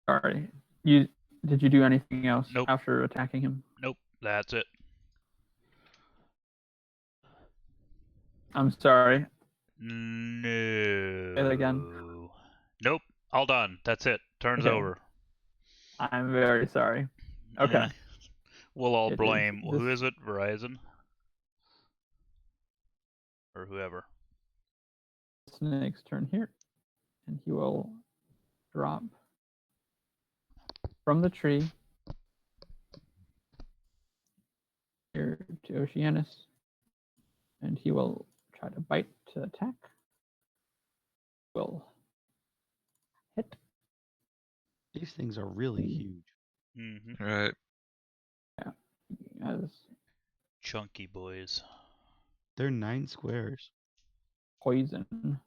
Sorry. Did you do anything else Nope. after attacking him? Nope. That's it. I'm sorry. No. Say that again. Nope. All done. That's it. Turn's Okay. over. I'm very sorry. Okay. Eh. We'll all It is blame. Who this- is it? Verizon? Or whoever. Snake's turn here, and he will drop from the tree here to Oceanus, and he will try to bite to attack. Will hit. These things are really huge. Mm-hmm. Right. As Chunky boys. They're 9 squares. poison.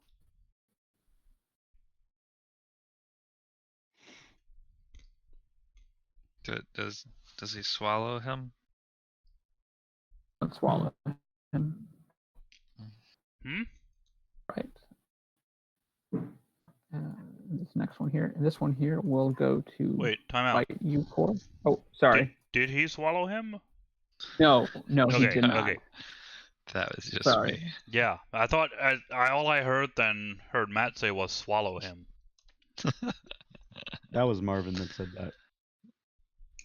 Does he swallow him? Let's swallow him. Hmm? Right. This next one here. This one here will go to Wait, time out. bite you, Core. Oh, sorry. Did he swallow him? No, he Okay, did not. okay. That was just Sorry. me. Yeah, I thought all I heard Matt say was swallow him. That was Marvin that said that.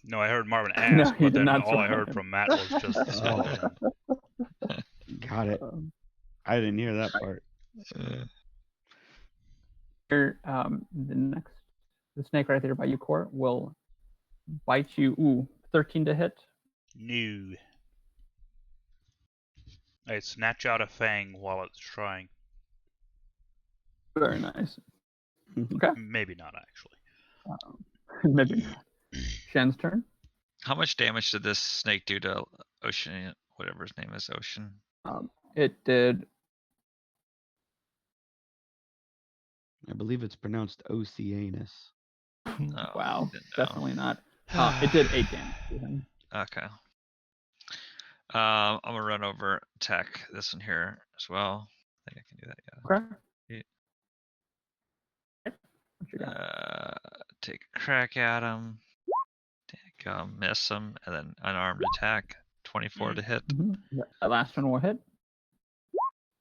No, I heard Marvin No, ask, he but did then not all I swallow heard him. from Matt was just swallow him. Got it. Um, I didn't hear that part. Here, the snake right there by you, Core, will bite you. Ooh, 13 to hit. No. I snatch out a fang while it's trying. Very nice. Okay. Maybe not, actually. Maybe not. Shen's turn. How much damage did this snake do to Ocean, whatever his name is, Ocean? It did. I believe it's pronounced Oceanus. Oh, Wow, didn't know. definitely not. It did 8 damage to him. Okay. I'm gonna run over attack this one here as well. I think I can do that. Yeah. Okay. Yeah. What you got? Take a crack at him. Miss him, and then unarmed attack. 24 to hit. That last one will hit.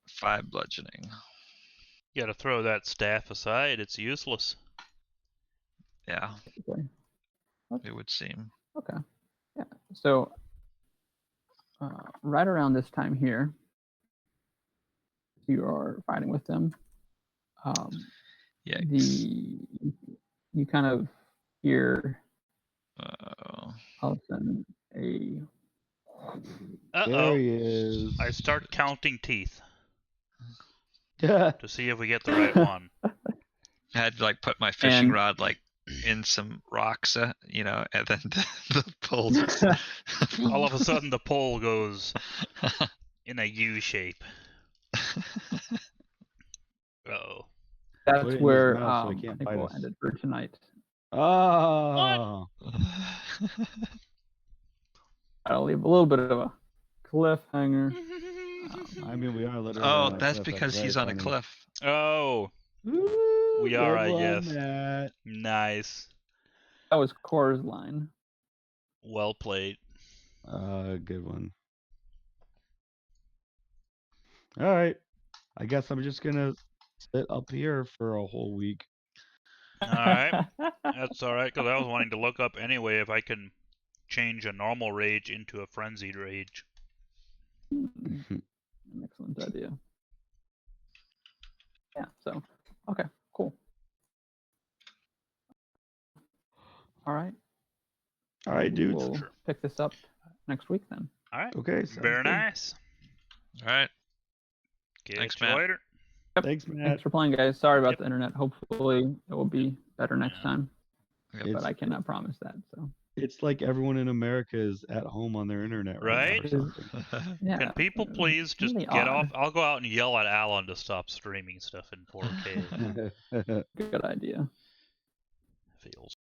5 bludgeoning. You gotta throw that staff aside, it's useless. Yeah, Okay. it would seem. Okay. Yeah. So right around this time here, you are fighting with them. Yikes. You kind of hear Uh-oh. all of a sudden a Uh-oh. There he is. I start counting teeth Yeah. to see if we get the right one. I had to like put my fishing And- rod like in some rocks, and then the pole just. All of a sudden the pole goes in a U shape. Uh-oh. Put that's it in his where mouth so he I can't think bite we'll us. end it for tonight. Oh. I'll leave a little bit of a cliffhanger. I mean, we are literally. Oh, on a that's cliff. because very he's on a funny. cliff. Oh, Ooh, We are, good I one, guess. Matt. nice. That was Core's line. Well played. Good one. All right. I guess I'm just gonna sit up here for a whole week. Alright. That's alright, because I was wanting to look up anyway if I can change a normal rage into a frenzied rage. An excellent idea. Yeah, so, okay, cool. All right. All right, dudes. We'll pick this up next week then. All right. Okay. sounds Very good. nice. All right. Catch Thanks, you Matt. later. Thanks, Matt. Thanks for playing, guys. Sorry about Yep. the internet. Hopefully it will be better next Yeah. time, Yep. but I cannot promise that. So It's like everyone in America is at home on their internet right, Right? now or something. yeah. Can people it was please just really get odd. off? I'll go out and yell at Alan to stop streaming stuff in 4K. Good idea. Feels